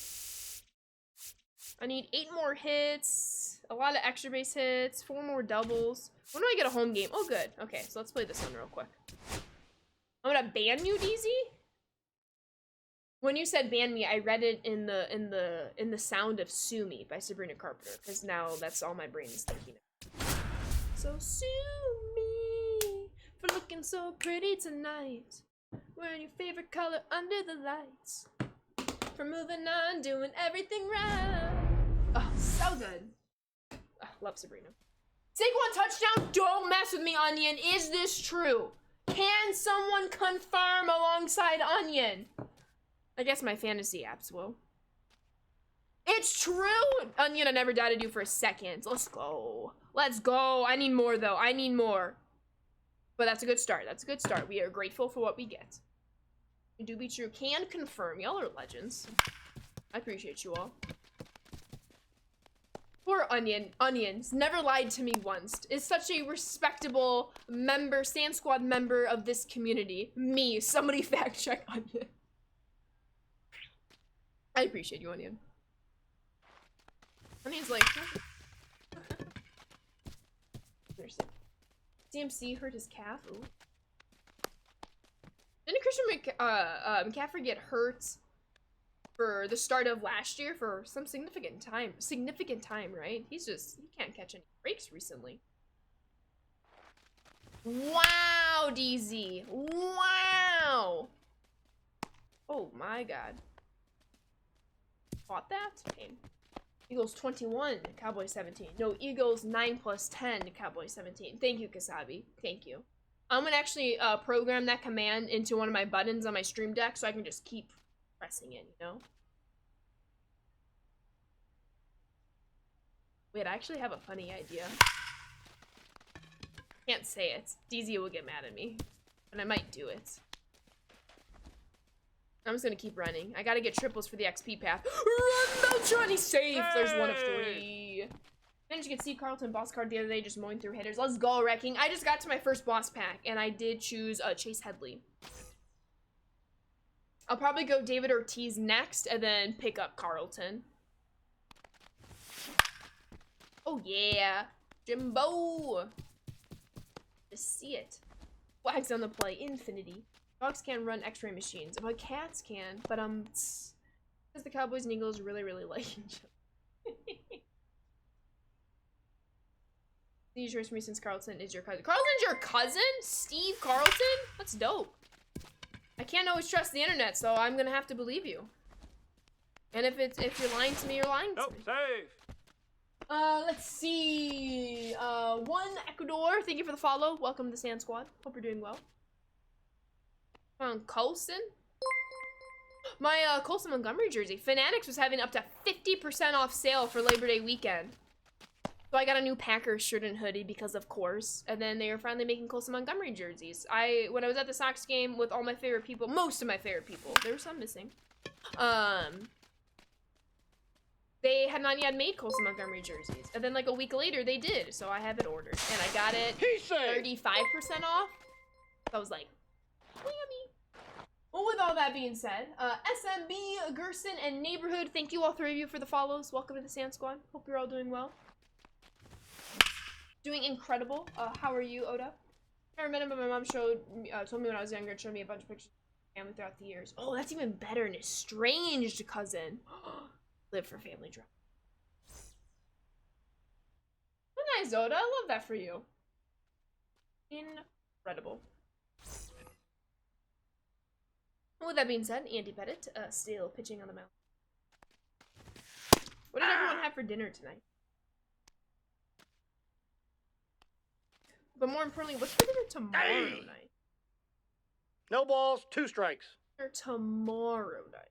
S1: I need 8 more hits, a lot of extra base hits, 4 more doubles. When do I get a home game? Oh, good. Okay, so let's play this one real quick. I'm gonna ban you, DZ. When you said ban me, I read it in the sound of "Sue Me" by Sabrina Carpenter, because now that's all my brain is thinking of. So sue me for looking so pretty tonight, wearing your favorite color under the lights, for moving on, doing everything right. Oh, so good. Oh, love Sabrina. Saquon touchdown. Don't mess with me, Onion. Is this true? Can someone confirm alongside Onion? I guess my fantasy apps will. It's true! Onion, I never doubted you for a second. Let's go. Let's go. I need more, though. I need more. But that's a good start. That's a good start. We are grateful for what we get. It do be true. Can confirm. Y'all are legends. I appreciate you all. Poor Onion. Onions never lied to me once. Is such a respectable member, Sand Squad member of this community. Me. Somebody fact check Onion. I appreciate you, Onion. Onion's like... CMC hurt his calf. Ooh. Didn't Christian McCaffrey get hurt for the start of last year for some significant time, right? He can't catch any breaks recently. Wow, DZ. Wow. Oh my god. Fought that? Okay. Eagles 21, Cowboys 17. No, Eagles 9 plus 10, Cowboys 17. Thank you, Kasabi. Thank you. I'm gonna actually program that command into one of my buttons on my stream deck so I can just keep pressing it, you know? Wait, I actually have a funny idea. Can't say it. DZ will get mad at me. And I might do it. I'm just gonna keep running. I gotta get triples for the XP path. Run, Beltron! He's safe! There's 1 of 3. Managed to get Steve Carlton boss card the other day, just mowing through hitters. Let's go, wrecking. I just got to my first boss pack, and I did choose Chase Headley. I'll probably go David Ortiz next, and then pick up Carlton. Oh, yeah. Jimbo! Just see it. Flags on the play. Infinity. Dogs can't run x-ray machines, but cats can. But, because the Cowboys and Eagles really, really like each other. These yours from me since Carlton is your cousin. Carlton's your cousin? Steve Carlton? That's dope. I can't always trust the internet, so I'm gonna have to believe you. And if you're lying to me, you're lying to me.
S2: Save.
S1: Let's see. One Ecuador. Thank you for the follow. Welcome to the Sand Squad. Hope you're doing well. Colson. My Colson Montgomery jersey. Fanatics was having up to 50% off sale for Labor Day weekend. So I got a new Packers shirt and hoodie because of course. And then they are finally making Colson Montgomery jerseys. When I was at the Sox game with all my favorite people, most of my favorite people, there were some missing. They had not yet made Colson Montgomery jerseys. And then like a week later they did. So I have it ordered. And I got it 35% off. So I was like, whammy. Well, with all that being said, SMB, Gerson, and Neighborhood, thank you all 3 of you for the follows. Welcome to the Sand Squad. Hope you're all doing well. Doing incredible. How are you, Oda? I remember my mom told me when I was younger, and showed me a bunch of pictures of family throughout the years. Oh, that's even better. An estranged cousin. Live for family drama. Oh, nice, Oda. I love that for you. Incredible. With that being said, Andy Pettit still pitching on the mound. What did everyone have for dinner tonight? But more importantly, what's for dinner tomorrow night?
S2: No balls, 2 strikes.
S1: Or tomorrow night.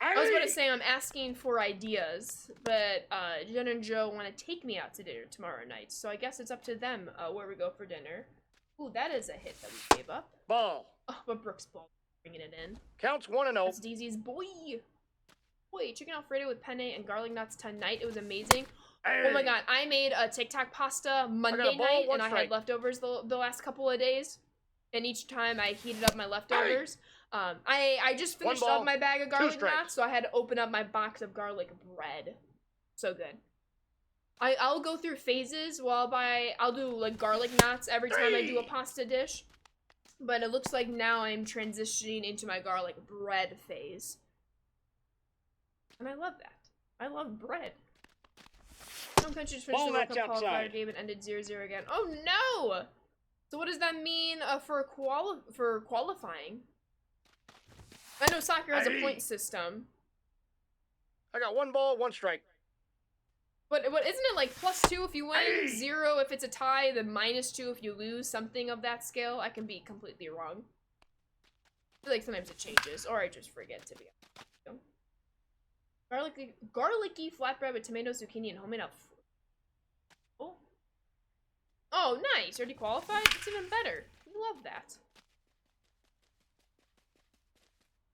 S1: I was about to say I'm asking for ideas, but Jen and Joe want to take me out to dinner tomorrow night, so I guess it's up to them where we go for dinner. Ooh, that is a hit that we gave up.
S2: Ball.
S1: Oh, but Brooks Ball bringing it in.
S2: Counts 1-0.
S1: That's DZ's boy. Boy, chicken Alfredo with penne and garlic nuts tonight. It was amazing.
S2: Hey.
S1: Oh my god, I made a TikTok pasta Monday night, and I had leftovers the last couple of days. And each time I heated up my leftovers. I just finished up my bag of garlic knots, so I had to open up my box of garlic bread. So good. I'll go through phases while I'll do like garlic knots every time I do a pasta dish. But it looks like now I'm transitioning into my garlic bread phase. And I love that. I love bread. Some countries finished the World Cup qualifier game and ended 0-0 again. Oh no! So what does that mean for qualifying? I know soccer has a point system.
S2: I got 1 ball, 1 strike.
S1: But isn't it like +2 if you win, 0 if it's a tie, then -2 if you lose, something of that scale? I can be completely wrong. I feel like sometimes it changes, or I just forget to be honest. Garlicky flatbread with tomato, zucchini, and homemade Alfredo. Oh, nice. Already qualified? It's even better. We love that.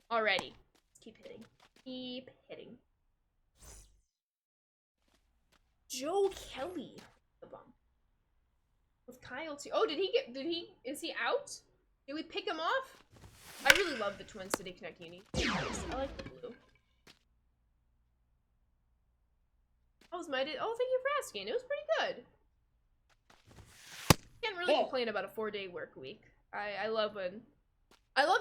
S1: Alrighty. Let's keep hitting. Keep hitting. Joe Kelly. The bum. With Kyle too. Oh, is he out? Did we pick him off? I really love the Twin City Connect uni. I like the blue. How was my day? Oh, thank you for asking. It was pretty good. Can't really complain about a 4-day work week. I love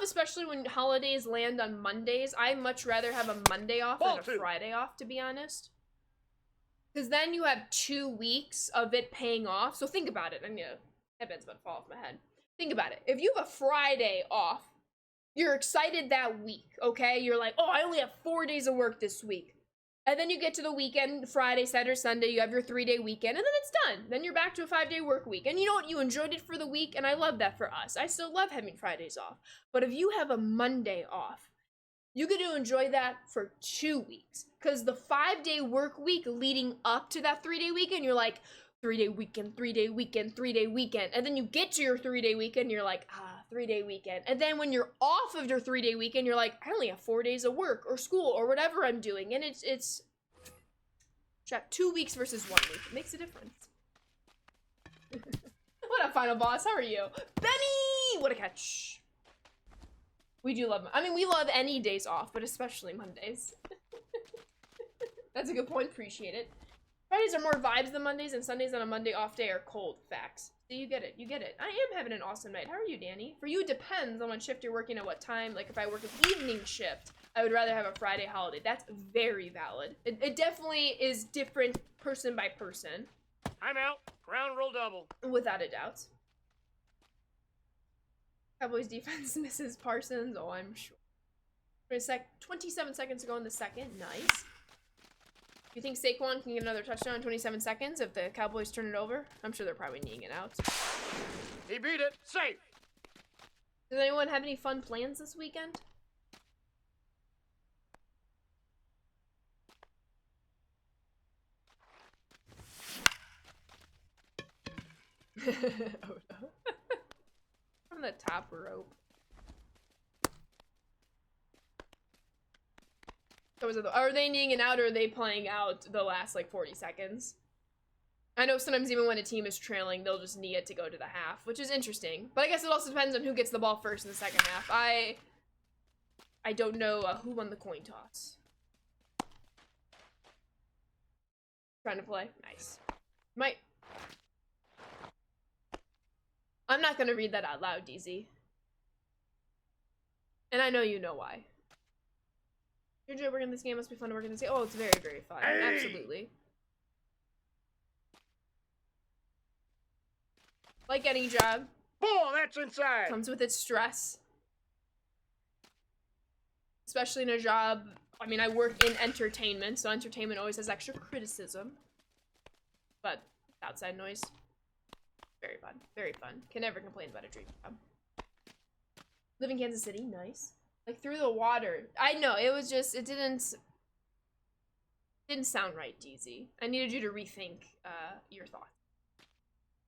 S1: especially when holidays land on Mondays. I much rather have a Monday off than a Friday off, to be honest. Because then you have 2 weeks of it paying off. So think about it. I mean, headband's about to fall off my head. Think about it. If you have a Friday off, you're excited that week, okay? You're like, oh, I only have 4 days of work this week. And then you get to the weekend, Friday, Saturday, Sunday, you have your 3-day weekend, and then it's done. Then you're back to a 5-day work week. And you know what? You enjoyed it for the week, and I love that for us. I still love having Fridays off. But if you have a Monday off, you get to enjoy that for 2 weeks. Because the 5-day work week leading up to that 3-day weekend, you're like, 3-day weekend, 3-day weekend, 3-day weekend. And then you get to your 3-day weekend, you're like, 3-day weekend. And then when you're off of your 3-day weekend, you're like, I only have 4 days of work or school or whatever I'm doing. And it's 2 weeks versus 1 week. It makes a difference. What up, Final Boss? How are you? Benny! What a catch. We do love, I mean, we love any days off, but especially Mondays. That's a good point. Appreciate it. Fridays are more vibes than Mondays, and Sundays on a Monday off day are cold. Facts. So you get it. You get it. I am having an awesome night. How are you, Danny? For you, it depends on what shift you're working at what time. Like, if I work an evening shift, I would rather have a Friday holiday. That's very valid. It definitely is different person by person.
S2: I'm out. Ground rule double.
S1: Without a doubt. Cowboys defense misses Parsons. Oh, I'm sure. 27 seconds to go in the second. Nice. You think Saquon can get another touchdown in 27 seconds if the Cowboys turn it over? I'm sure they're probably kneeing it out.
S2: He beat it. Safe.
S1: Does anyone have any fun plans this weekend? Oh no. From the top rope. So are they kneeing it out, or are they playing out the last like 40 seconds? I know sometimes even when a team is trailing, they'll just knee it to go to the half, which is interesting. But I guess it also depends on who gets the ball first in the second half. I don't know who won the coin toss. Trying to play. Nice. I'm not gonna read that out loud, DZ. And I know you know why. You enjoy working this game, must be fun to work in this game. Oh, it's very, very fun.
S2: Hey!
S1: Absolutely. Like any job,
S2: Ball, that's inside.
S1: comes with its stress. Especially in a job, I mean, I work in entertainment, so entertainment always has extra criticism. But outside noise, very fun. Very fun. Can never complain about a dream job. Live in Kansas City, nice. Like through the water. I know, it was just, it didn't sound right, DZ. I needed you to rethink your thoughts.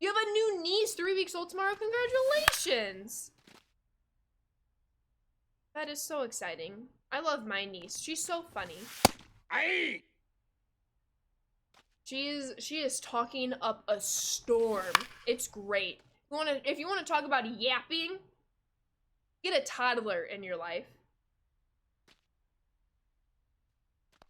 S1: You have a new niece, 3 weeks old tomorrow. Congratulations! That is so exciting. I love my niece. She's so funny.
S2: Aye.
S1: She is talking up a storm. It's great. If you wanna talk about yapping, get a toddler in your life.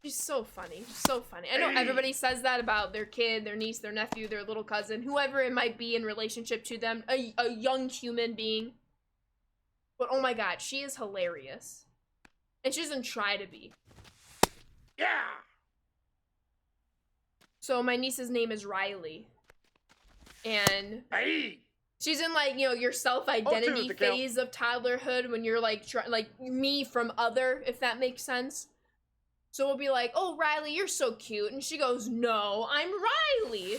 S1: She's so funny. She's so funny. I know everybody says that about their kid, their niece, their nephew, their little cousin, whoever it might be in relationship to them, a young human being. But oh my god, she is hilarious. And she doesn't try to be.
S2: Yeah.
S1: So my niece's name is Riley. And
S2: Aye.
S1: she's in like, you know, your self-identity
S2: the count.
S1: phase of toddlerhood when you're like, like me from other, if that makes sense. So we'll be like, oh, Riley, you're so cute. And she goes, no, I'm Riley.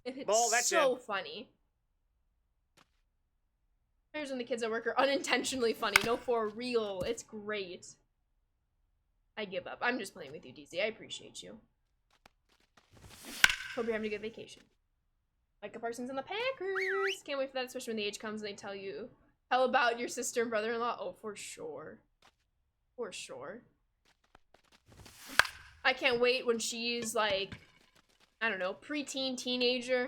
S1: And it's
S2: Ball, that's
S1: so funny. Here's when the kids at work are unintentionally funny. No, for real. It's great. I give up. I'm just playing with you, DZ. I appreciate you. Hope you're having a good vacation. Micah Parsons and the Packers. Can't wait for that, especially when the age comes and they tell about your sister and brother-in-law. Oh, for sure. For sure. I can't wait when she's like, I don't know, preteen, teenager,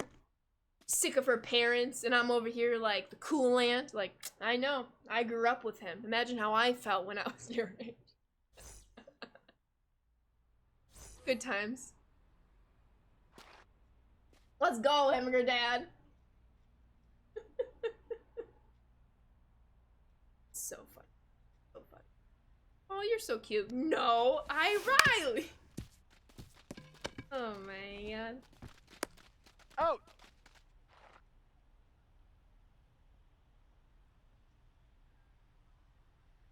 S1: sick of her parents, and I'm over here like the cool aunt. Like, I know, I grew up with him. Imagine how I felt when I was your age. Good times. Let's go, Hamburger Dad. So fun. So fun. Oh, you're so cute. No, Riley. Oh my god.
S2: Out.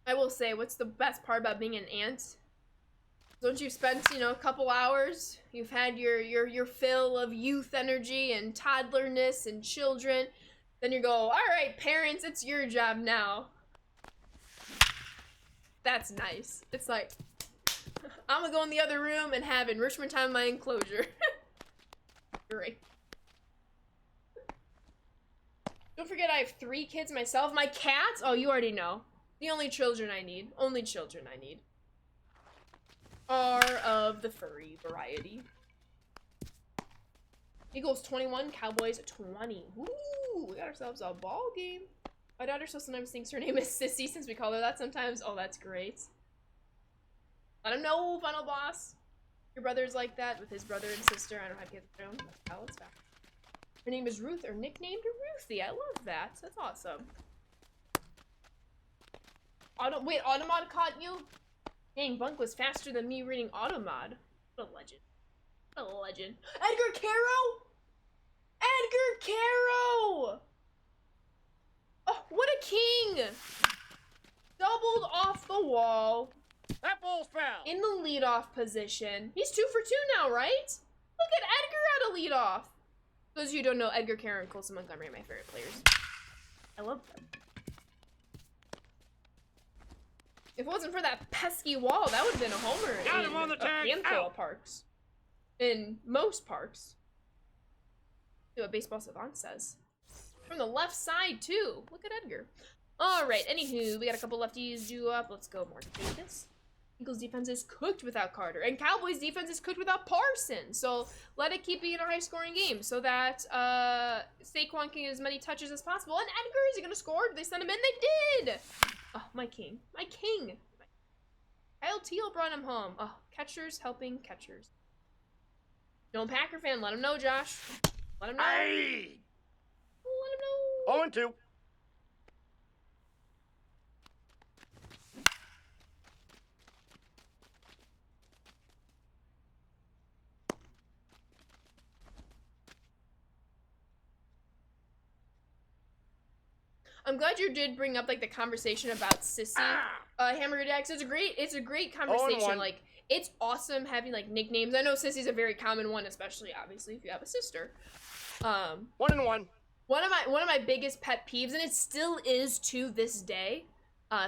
S1: I will say, what's the best part about being an aunt? Once you've spent, you know, a couple hours, you've had your fill of youth energy and toddlerness and children, then you go, all right, parents, it's your job now. That's nice. It's like, I'm gonna go in the other room and have enrichment time in my enclosure. Great. Don't forget I have 3 kids myself. My cats, oh, you already know. The only children I need are of the furry variety. Eagles 21, Cowboys 20. Ooh, we got ourselves a ball game. My daughter still sometimes thinks her name is Sissy since we call her that sometimes. Oh, that's great. Let him know, Final Boss. Your brother's like that with his brother and sister. I don't have kids of their own. Oh, it's back. Her name is Ruth, or nicknamed Ruthie. I love that. That's awesome. Wait, Automod caught you? Dang, Bunk was faster than me reading Automod. What a legend. What a legend. Edgar Caro? Edgar Caro! Oh, what a king! Doubled off the wall.
S2: That ball's foul.
S1: In the leadoff position. He's 2 for 2 now, right? Look at Edgar at a leadoff. Those of you who don't know, Edgar Caro and Colson Montgomery are my favorite players. I love them. If it wasn't for that pesky wall, that would have been a homer
S2: Got him on the tag.
S1: a handful of parks. In most parks. See what Baseball Savant says. From the left side, too. Look at Edgar. Alright, anywho, we got a couple lefties due up. Let's go Mark Davis. Eagles defense is cooked without Carter. And Cowboys defense is cooked without Parsons. So let it keep being a high-scoring game so that Saquon can get as many touches as possible. And Edgar, is he going to score? Did they send him in? They did! Oh, my king. My king. Kyle Teal brought him home. Oh, catchers helping catchers. No Packer fan. Let him know, Josh. Let him know.
S2: Aye.
S1: Let him know.
S2: 0-2.
S1: I'm glad you did bring up like the conversation about Sissy. Hamburger Dax. It's a great conversation.
S2: 0-1.
S1: Like, it's awesome having like nicknames. I know Sissy's a very common one, especially obviously if you have a sister.
S2: 1-1.
S1: One of my biggest pet peeves, and it still is to this day.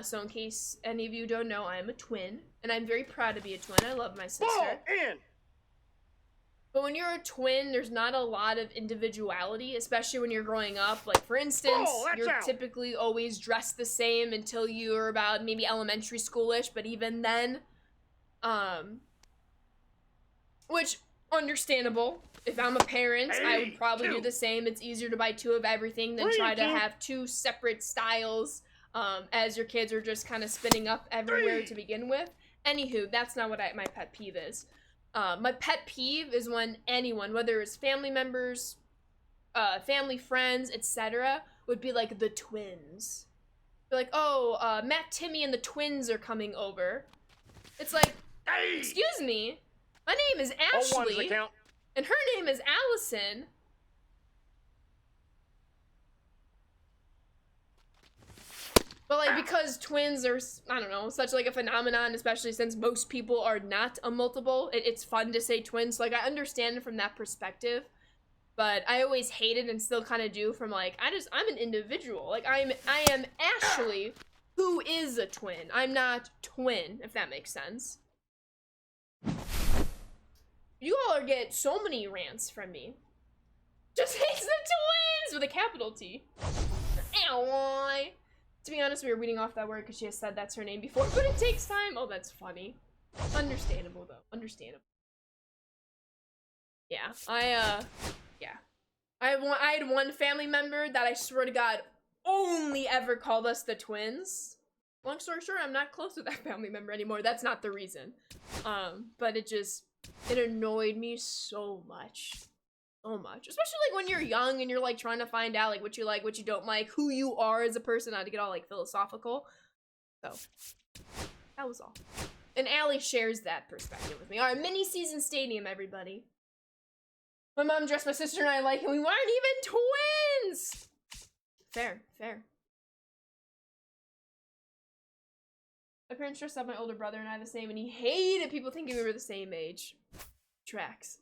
S1: So in case any of you don't know, I am a twin, and I'm very proud to be a twin. I love my sister.
S2: Ball in.
S1: But when you're a twin, there's not a lot of individuality, especially when you're growing up. Like, for instance, you're typically always dressed the same until you're about maybe elementary schoolish, but even then, which, understandable. If I'm a parent, I would probably do the same. It's easier to buy 2 of everything than try to have 2 separate styles, as your kids are just kind of spinning up everywhere to begin with. Anywho, that's not what my pet peeve is. My pet peeve is when anyone, whether it's family members, family friends, etc., would be like the twins. They're like, oh, Matt, Timmy, and the twins are coming over. It's like, excuse me, my name is Ashley, and her name is Allison. But, like, because twins are, I don't know, such, like, a phenomenon, especially since most people are not a multiple, it's fun to say twins. Like, I understand it from that perspective, but I always hate it and still kind of do from, like, I'm an individual. Like, I am Ashley, who is a twin. I'm not twin, if that makes sense. You all get so many rants from me. Just hates the twins with a capital T. Ow. To be honest, we were reading off that word because she has said that's her name before, but it takes time. Oh, that's funny. Understandable, though. Understandable. Yeah, I had one family member that I swear to God only ever called us the twins. Long story short, I'm not close with that family member anymore. That's not the reason. But it annoyed me so much. So much, especially like when you're young and you're like trying to find out like what you like, what you don't like, who you are as a person, not to get all like philosophical. So that was all. And Allie shares that perspective with me. All right, mini season stadium, everybody. My mom dressed my sister and I like, and we weren't even twins. Fair. My parents dressed up my older brother and I the same, and he hated people thinking we were the same age. Tracks.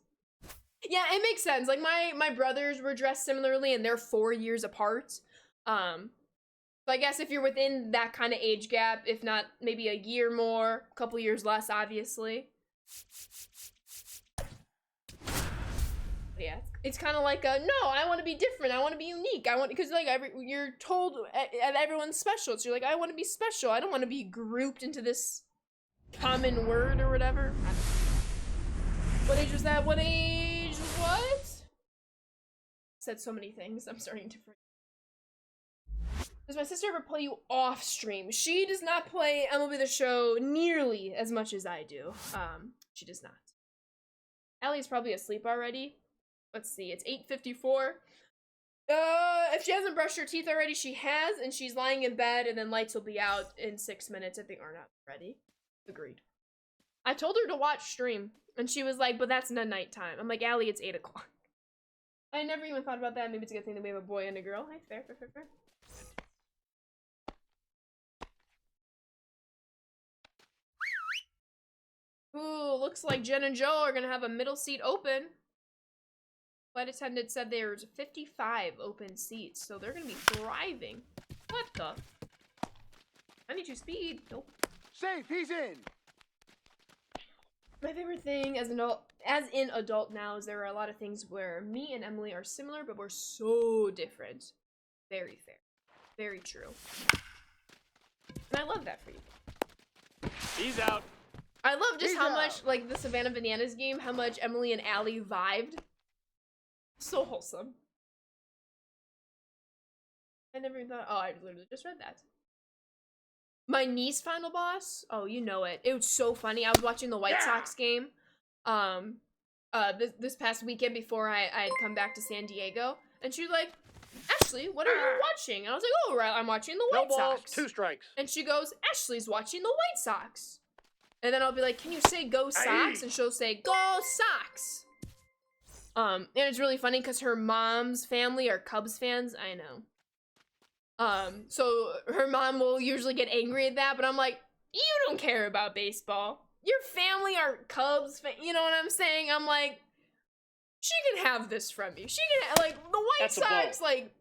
S1: Yeah, it makes sense. Like, my brothers were dressed similarly, and they're 4 years apart. So I guess if you're within that kind of age gap, if not maybe a year more, a couple years less, obviously. Yeah, it's kind of like a no. I want to be different. I want to be unique. I want because like you're told everyone's special. So you're like, I want to be special. I don't want to be grouped into this common word or whatever. What age was that? What age? What? Said so many things. I'm starting to forget. Does my sister ever play you off stream? She does not play MLB The Show nearly as much as I do. She does not. Allie is probably asleep already. Let's see, it's 8:54. If she hasn't brushed her teeth already, she has, and she's lying in bed, and then lights will be out in 6 minutes if they are not ready. Agreed. I told her to watch stream, and she was like, but that's not nighttime. I'm like, Allie, it's 8 o'clock. I never even thought about that. Maybe it's a good thing that we have a boy and a girl. Hey, fair. Ooh, looks like Jen and Joe are gonna have a middle seat open. Flight attendant said there's 55 open seats, so they're gonna be thriving. What the? 92 speed. Nope.
S2: Safe, he's in.
S1: My favorite thing as in adult now is there are a lot of things where me and Emily are similar, but we're so different. Very fair. Very true. And I love that for you.
S2: He's out.
S1: I love just
S2: He's
S1: how
S2: out.
S1: much, like, the Savannah Bananas game, how much Emily and Allie vibed. So wholesome. I never even thought, oh, I literally just read that. My niece final boss? Oh, you know it. It was so funny. I was watching the White Sox game, this past weekend before I had come back to San Diego, and she was like, Ashley, what are you watching? And I was like, oh, right, I'm watching the
S2: No
S1: White
S2: balls,
S1: Sox.
S2: 2 strikes.
S1: And she goes, Ashley's watching the White Sox. And then I'll be like, can you say go Sox? And she'll say, go Sox. And it's really funny because her mom's family are Cubs fans. I know. So her mom will usually get angry at that, but I'm like, you don't care about baseball. Your family are Cubs fans. You know what I'm saying? I'm like, she can have this from me. She can, like, the White
S2: That's a
S1: Sox,
S2: ball.
S1: like,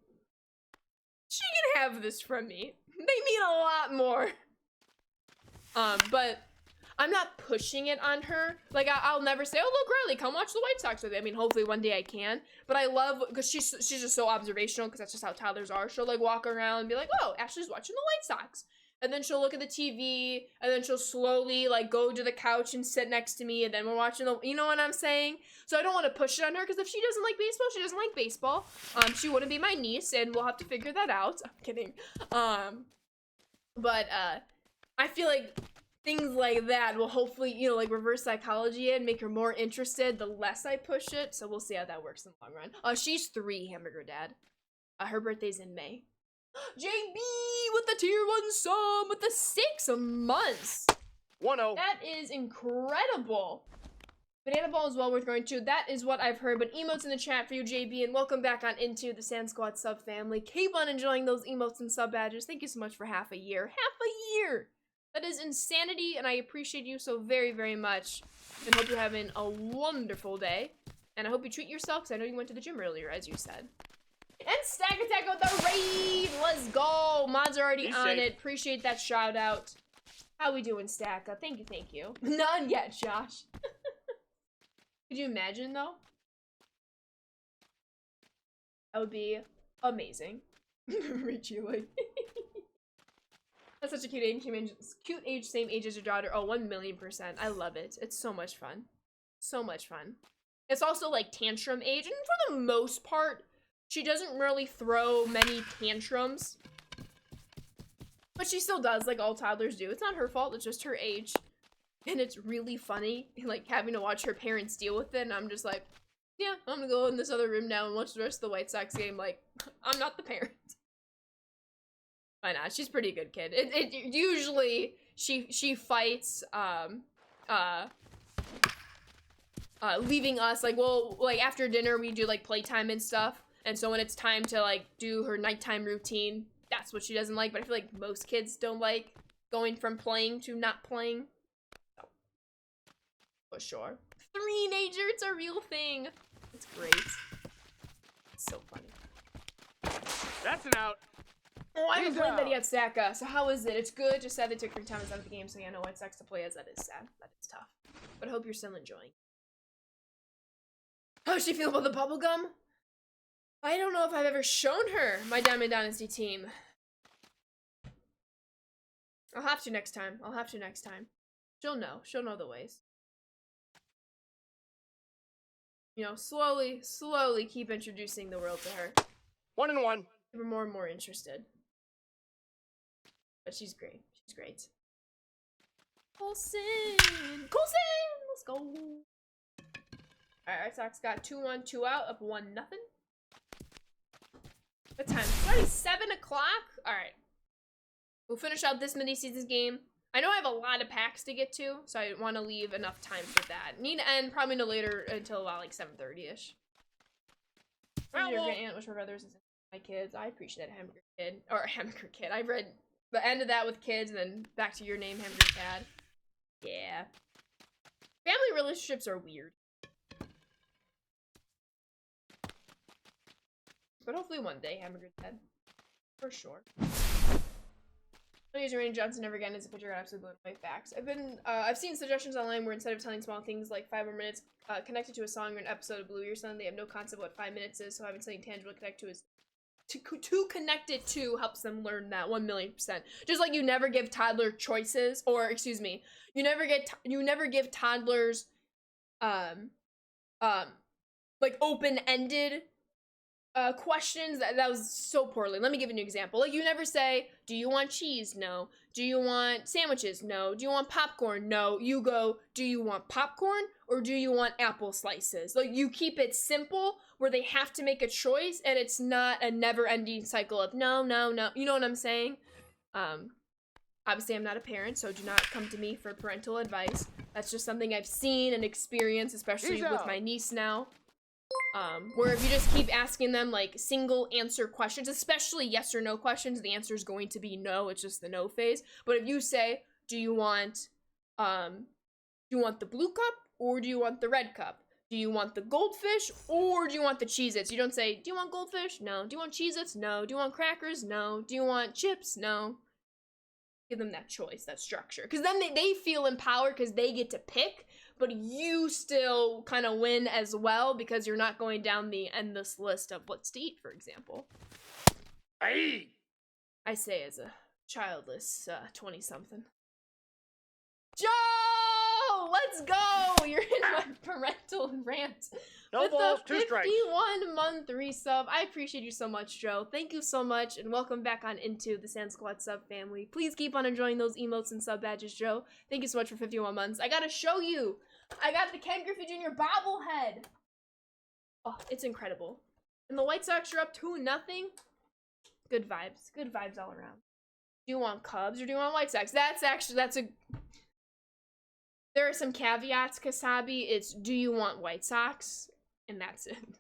S1: she can have this from me. They mean a lot more. But I'm not pushing it on her. Like, I'll never say, oh, look, Riley, come watch the White Sox with me. I mean, hopefully one day I can. But I love, because she's just so observational, because that's just how toddlers are. She'll, like, walk around and be like, oh, Ashley's watching the White Sox. And then she'll look at the TV, and then she'll slowly, like, go to the couch and sit next to me, and then we're watching the, you know what I'm saying? So I don't want to push it on her, because if she doesn't like baseball, she doesn't like baseball. She wouldn't be my niece, and we'll have to figure that out. I'm kidding. But I feel like things like that will hopefully, you know, like, reverse psychology and make her more interested the less I push it. So we'll see how that works in the long run. She's 3, Hamburger Dad. Her birthday's in May. JB with the tier 1 sub with the 6 months.
S2: 1-0.
S1: That is incredible. Banana Ball is well worth going to. That is what I've heard. But emotes in the chat for you, JB, and welcome back on into the Sand Squad sub family. Keep on enjoying those emotes and sub badges. Thank you so much for half a year. Half a year! That is insanity, and I appreciate you so very, very much. And hope you're having a wonderful day. And I hope you treat yourself, because I know you went to the gym earlier, as you said. And Stack Attack with the raid! Let's go! Mods are already
S2: He's
S1: on
S2: safe.
S1: it. Appreciate that shout out. How we doing, Stack? Thank you. None yet, Josh. Could you imagine, though? That would be amazing. Richie, like... That's such a cute age, same age as your daughter. Oh, 1,000,000%. I love it. It's so much fun. So much fun. It's also, like, tantrum age, and for the most part, she doesn't really throw many tantrums. But she still does, like all toddlers do. It's not her fault, it's just her age. And it's really funny, like, having to watch her parents deal with it, and I'm just like, yeah, I'm gonna go in this other room now and watch the rest of the White Sox game. Like, I'm not the parent. Why not? She's a pretty good kid. Usually, she fights, leaving us, like, well, like, after dinner, we do, like, playtime and stuff. And so when it's time to, like, do her nighttime routine, that's what she doesn't like. But I feel like most kids don't like going from playing to not playing. So, for sure. Three-nager, it's a real thing. It's great. It's so funny.
S2: That's an out.
S1: Oh, I haven't
S2: He's
S1: played that
S2: out.
S1: yet, Saka. So how is it? It's good. Just sad they took 3 times out of the game, so yeah, no White Sox to play as. That is sad. That is tough. But I hope you're still enjoying. How's she feel about the bubble gum? I don't know if I've ever shown her my Diamond Dynasty team. I'll have to next time. I'll have to next time. She'll know. She'll know the ways. You know, slowly keep introducing the world to her.
S2: 1-1.
S1: Keep her more and more interested. But she's great. She's great. Colson! Colson! Let's go. Alright, Red Sox got 2-1, 2 out, up 1-0. What time? It's already 7 o'clock? Alright. We'll finish out this mini seasons game. I know I have a lot of packs to get to, so I want to leave enough time for that. Need to end probably no later until about like 7:30ish. Your great aunt, wish my brothers and my kids. I appreciate that, Hamburger Kid. Or Hamburger Kid. I've read the end of that with kids and then back to your name, Hamburger Dad. Yeah. Family relationships are weird. But hopefully one day, Hamburger Dad. For sure. I'm using Randy Johnson never again as a pitcher. Got absolutely blown away. Facts. I've seen suggestions online where instead of telling small things like 5 more minutes connected to a song or an episode of Bluey or something, they have no concept of what 5 minutes is. So having something tangible to connect to is to connect it to helps them learn that 1,000,000%. Just like you never give toddler choices, or excuse me, you never give toddlers like open-ended questions. That was so poorly. Let me give you an example. Like, you never say, do you want cheese? No. Do you want sandwiches? No. Do you want popcorn? No. You go, do you want popcorn or do you want apple slices? Like, you keep it simple where they have to make a choice and it's not a never-ending cycle of no, no, no. You know what I'm saying? Obviously, I'm not a parent, so do not come to me for parental advice. That's just something I've seen and experienced, especially with my niece now. Where if you just keep asking them like single answer questions, especially yes or no questions, the answer is going to be no. It's just the no phase. But if you say, do you want the blue cup or do you want the red cup? Do you want the goldfish or do you want the Cheez-Its? You don't say, do you want goldfish? No. Do you want Cheez-Its? No. Do you want crackers? No. Do you want chips? No. Give them that choice, that structure. Because then they feel empowered because they get to pick, but you still kind of win as well because you're not going down the endless list of what's to eat, for example.
S2: Aye.
S1: I say as a childless 20-something. Joe! Let's go! You're in my parental rant.
S2: No
S1: with
S2: balls,
S1: the
S2: 2 strikes.
S1: 51-month resub. I appreciate you so much, Joe. Thank you so much, and welcome back on into the Sand Squad sub family. Please keep on enjoying those emotes and sub badges, Joe. Thank you so much for 51 months. I gotta show you. I got the Ken Griffey Jr. bobblehead. Oh, it's incredible. And the White Sox are up 2-0. Good vibes. Good vibes all around. Do you want Cubs or do you want White Sox? That's a... There are some caveats, Kasabi. It's, do you want White Sox? And that's it.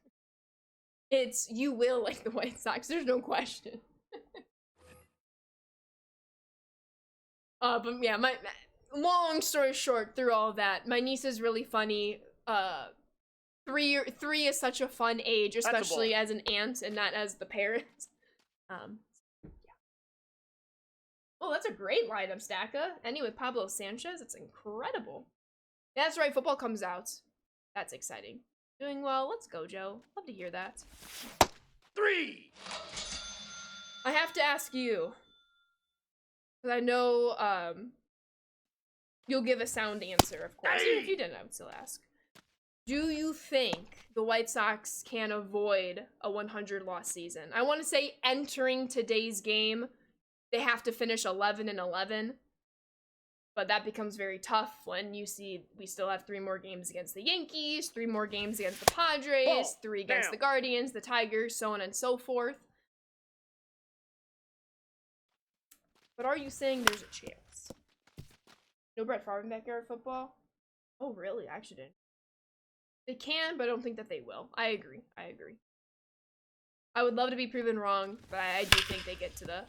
S1: It's, you will like the White Sox. There's no question. But yeah, long story short, through all of that, my niece is really funny. 3 is such a fun age, especially as an aunt and not as the parent. Yeah. Oh, that's a great lineup, Stacka. Anyway, Pablo Sanchez, it's incredible. Yeah, that's right, football comes out. That's exciting. Doing well. Let's go, Joe. Love to hear that.
S2: 3.
S1: I have to ask you, because I know you'll give a sound answer, of course. Even if you didn't, I would still ask. Do you think the White Sox can avoid a 100-loss season? I want to say entering today's game, they have to finish 11-11. But that becomes very tough when you see we still have 3 more games against the Yankees, 3 more games against the Padres, 3 against the Guardians, the Tigers, so on and so forth. But are you saying there's a chance? No Brett Favre in backyard football? Oh, really? I actually didn't. They can, but I don't think that they will. I agree. I would love to be proven wrong, but I do think they get to the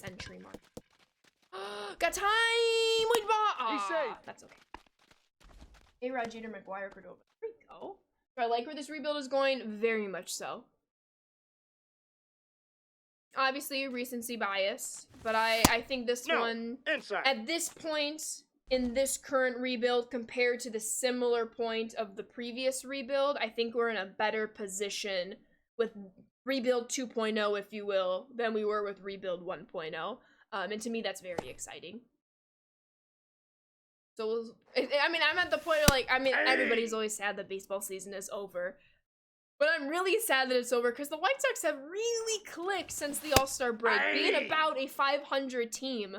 S1: century mark. Got time! Wait,
S2: He's safe.
S1: That's okay. A-Rod, Jeter, McGuire, Cordova. There we go. Do I like where this rebuild is going? Very much so. Obviously, recency bias, but I think this one,
S2: inside.
S1: at this point in this current rebuild compared to the similar point of the previous rebuild, I think we're in a better position with rebuild 2.0, if you will, than we were with rebuild 1.0. And to me, that's very exciting. So, I mean, I'm at the point of like, I mean, everybody's always sad that baseball season is over. But I'm really sad that it's over because the White Sox have really clicked since the All-Star break, being about a 500 team.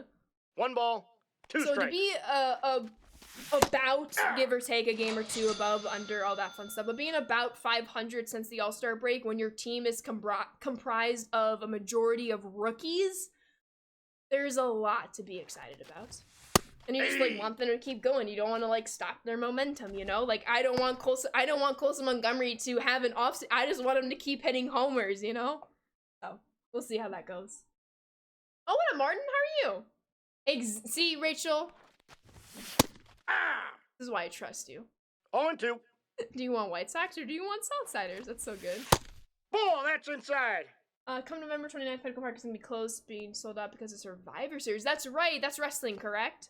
S2: 1 ball, 2 strikes.
S1: So to be about, give or take, a game or two above, under, all that fun stuff, but being about 500 since the All-Star break when your team is comprised of a majority of rookies, there's a lot to be excited about. And you just like want them to keep going. You don't want to like stop their momentum, you know? Like I don't want Colson Montgomery to have an off. I just want him to keep hitting homers, you know? So we'll see how that goes. Oh, what up, Martin? How are you? See, Rachel. This is why I trust you.
S2: 0-2.
S1: Do you want White Sox or do you want Southsiders? That's so good.
S2: Ball, that's inside.
S1: Come November 29th, Petco Park is going to be closed, being sold out because of Survivor Series. That's right. That's wrestling, correct?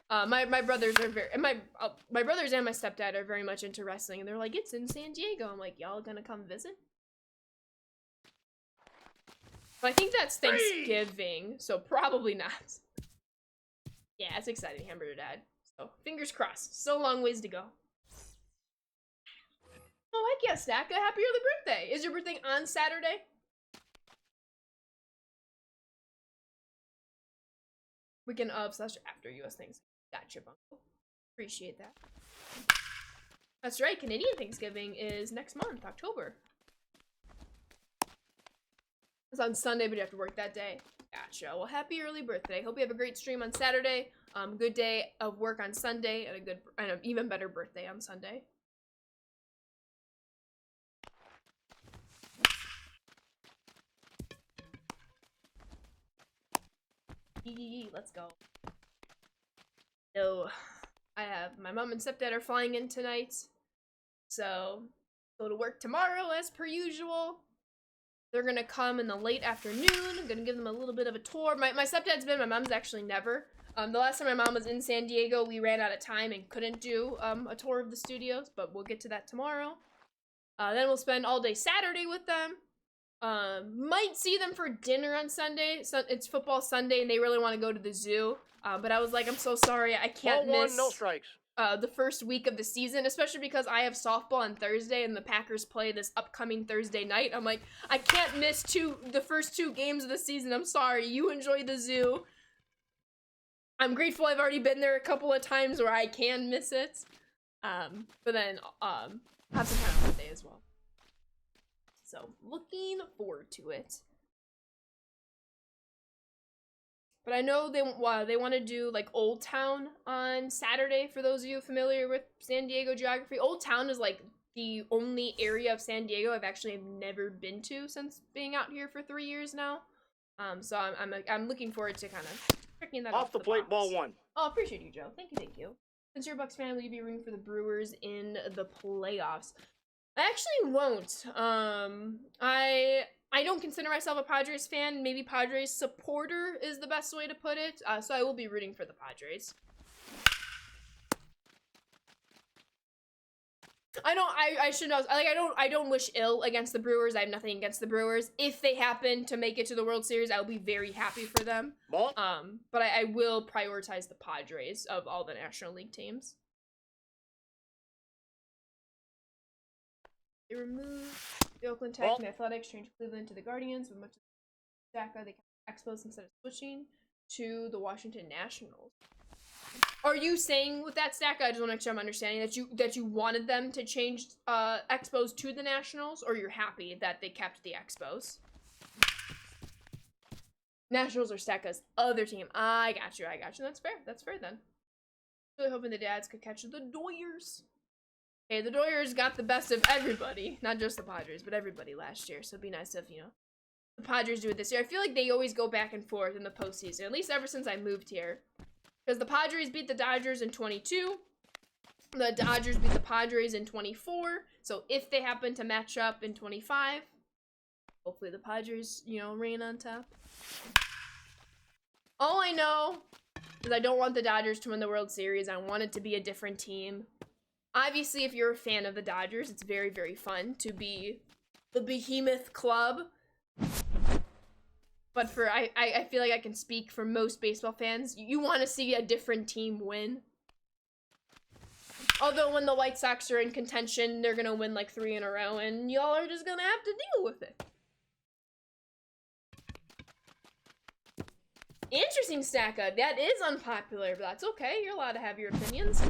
S1: My brothers are my brothers and my stepdad are very much into wrestling, and they're like, it's in San Diego. I'm like, y'all gonna come visit? But I think that's Thanksgiving, so probably not. Yeah, it's exciting, Hamburger Dad. So fingers crossed. So long ways to go. Oh heck yeah, Stacka! Happy early birthday! Is your birthday on Saturday? Weekend of / after U.S. Thanksgiving. Gotcha, Bunko. Appreciate that. That's right, Canadian Thanksgiving is next month, October. It's on Sunday, but you have to work that day. Gotcha. Well, happy early birthday. Hope you have a great stream on Saturday. Good day of work on Sunday, and an even better birthday on Sunday. Let's go. So, I have my mom and stepdad are flying in tonight, so go to work tomorrow as per usual. They're gonna come in the late afternoon. I'm gonna give them a little bit of a tour. My stepdad's been, my mom's actually never. The last time my mom was in San Diego, we ran out of time and couldn't do a tour of the studios, but we'll get to that tomorrow. Then we'll spend all day Saturday with them. Might see them for dinner on Sunday. So it's football Sunday and they really want to go to the zoo. But I was like, I'm so sorry, I can't
S2: Ball
S1: miss
S2: 1, no strikes.
S1: The first week of the season, especially because I have softball on Thursday and the Packers play this upcoming Thursday night. I'm like, I can't miss the first 2 games of the season. I'm sorry. You enjoy the zoo. I'm grateful I've already been there a couple of times where I can miss it. But then have some kind of fun day as well. So, looking forward to it. But I know they want to do, like, Old Town on Saturday, for those of you familiar with San Diego geography. Old Town is, like, the only area of San Diego I've actually never been to since being out here for 3 years now. So I'm looking forward to kind of checking that
S2: off the plate,
S1: box.
S2: ball 1.
S1: Oh, appreciate you, Joe. Thank you. Since you're a Bucks fan, will you be rooting for the Brewers in the playoffs? I actually won't. I don't consider myself a Padres fan. Maybe Padres supporter is the best way to put it. So I will be rooting for the Padres. I should know. Like, I don't wish ill against the Brewers. I have nothing against the Brewers. If they happen to make it to the World Series, I will be very happy for them.
S2: Ball.
S1: But I will prioritize the Padres of all the National League teams. They removed the Oakland Tech and the Athletics, changed Cleveland to the Guardians, with much of the DACA, they kept Expos instead of switching to the Washington Nationals. Are you saying with that stack, I just want to make sure I'm understanding, that you wanted them to change Expos to the Nationals, or you're happy that they kept the Expos? Nationals are Stacka's other team. I got you. That's fair then. Really hoping the dads could catch the Doyers. Hey, the Doyers got the best of everybody. Not just the Padres, but everybody last year. So it'd be nice if, the Padres do it this year. I feel like they always go back and forth in the postseason, at least ever since I moved here. Because the Padres beat the Dodgers in 22. The Dodgers beat the Padres in 24. So if they happen to match up in 25, hopefully the Padres, reign on top. All I know because I don't want the Dodgers to win the World Series. I want it to be a different team. Obviously, if you're a fan of the Dodgers, it's very, very fun to be the behemoth club. But I feel like I can speak for most baseball fans. You want to see a different team win. Although when the White Sox are in contention, they're going to win like 3 in a row, and y'all are just going to have to deal with it. Interesting, Stacka. That is unpopular, but that's okay. You're allowed to have your opinions.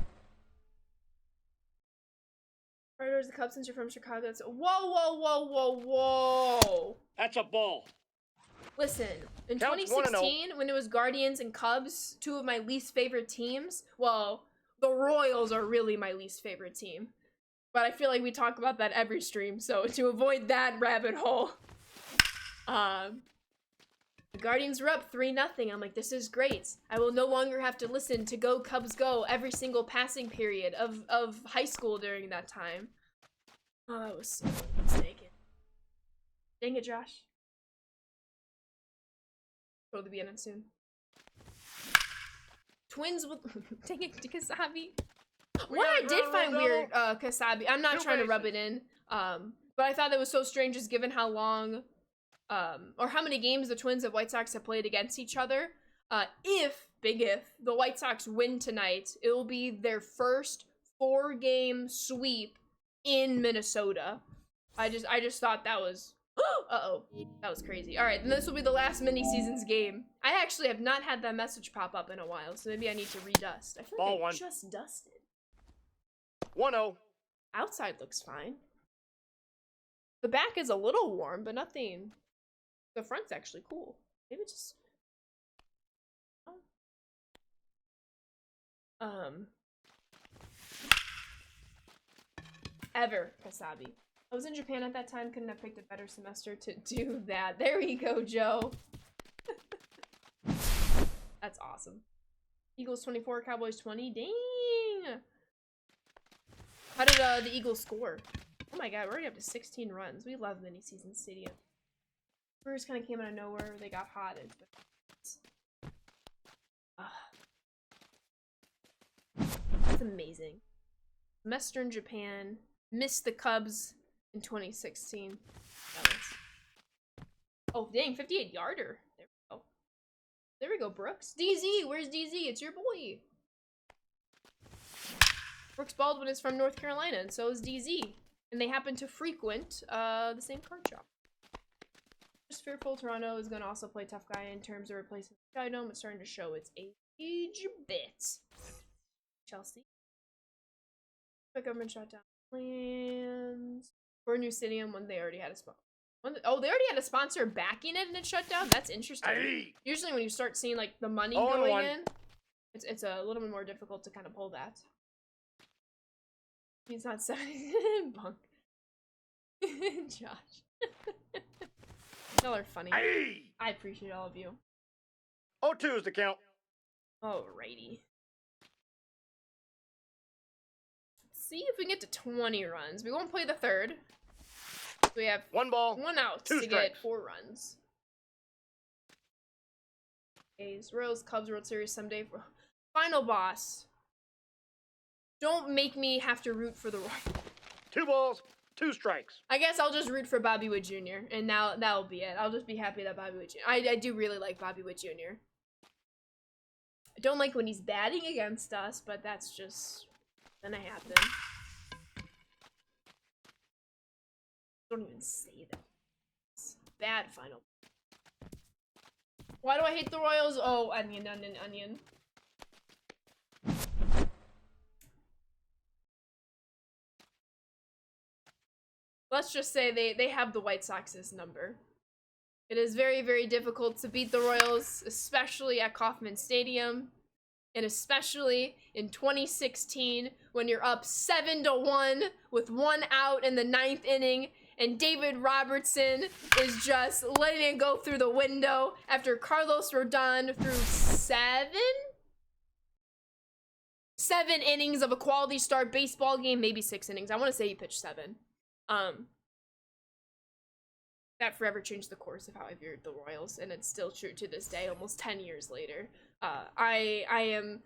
S1: Riders, the Cubs, since you're from Chicago. That's whoa, whoa, whoa, whoa, whoa.
S2: That's a ball.
S1: Listen, in
S2: Counts
S1: 2016, when it was Guardians and Cubs, 2 of my least favorite teams, well, the Royals are really my least favorite team. But I feel like we talk about that every stream, so to avoid that rabbit hole, the Guardians were up 3-0. I'm like, this is great. I will no longer have to listen to Go Cubs Go every single passing period of high school during that time. Oh, I was so mistaken. Dang it, Josh. Go to the BNN soon. Twins will dang it, Kasabi. What I did find weird, Kasabi, I'm not trying to rub it in, but I thought that was so strange just given how long or how many games the Twins and White Sox have played against each other. If the White Sox win tonight, it will be their first 4-game sweep in Minnesota. I just thought that was, uh-oh, that was crazy. All right, then this will be the last mini-seasons game. I actually have not had that message pop up in a while, so maybe I need to redust. I feel like I just dusted.
S2: 1-0.
S1: Outside looks fine. The back is a little warm, but nothing. The front's actually cool. Maybe just... Ever, Kasabi. I was in Japan at that time, couldn't have picked a better semester to do that. There we go, Joe. That's awesome. Eagles 24, Cowboys 20. Dang! How did the Eagles score? Oh my god, we're already up to 16 runs. We love mini-season stadium. Brewers kind of came out of nowhere. They got hot. That's amazing. Semester in Japan. Missed the Cubs in 2016. Oh, dang, 58-yarder. There we go. There we go, Brooks. DZ, where's DZ? It's your boy. Brooks Baldwin is from North Carolina, and so is DZ. And they happen to frequent the same card shop. Just fearful Toronto is going to also play tough guy in terms of replacing Sky Dome. It's starting to show its age bit. Chelsea. The government shut down plans for a new stadium when they already had a sponsor. Oh, they already had a sponsor backing it and it shut down? That's interesting.
S2: Aye.
S1: Usually when you start seeing like the money going in, it's a little bit more difficult to kind of pull that. He's not 70. Bunk. Josh. Y'all are funny.
S2: Aye.
S1: I appreciate all of you.
S2: 0-2 is the count.
S1: Alrighty. Let's see if we can get to 20 runs. We won't play the third. We have
S2: 1 ball,
S1: 1 out
S2: 2
S1: to
S2: strikes.
S1: get 4 runs. A's, Royals, Cubs, World Series someday. Final boss. Don't make me have to root for the Royals.
S2: 2 balls, 2 strikes.
S1: I guess I'll just root for Bobby Witt Jr. and now that'll be it. I'll just be happy that Bobby Witt Jr. I do really like Bobby Witt Jr. I don't like when he's batting against us, but that's just gonna happen. Don't even say that. It's bad final. Why do I hate the Royals? Oh, onion. Let's just say they have the White Sox's number. It is very, very difficult to beat the Royals, especially at Kauffman Stadium. And especially in 2016, when you're up 7-1 with 1 out in the 9th inning, and David Robertson is just letting it go through the window after Carlos Rodon threw 7 innings of a quality start baseball game, maybe 6 innings. I want to say he pitched 7. That forever changed the course of how I viewed the Royals, and it's still true to this day, almost 10 years later. I am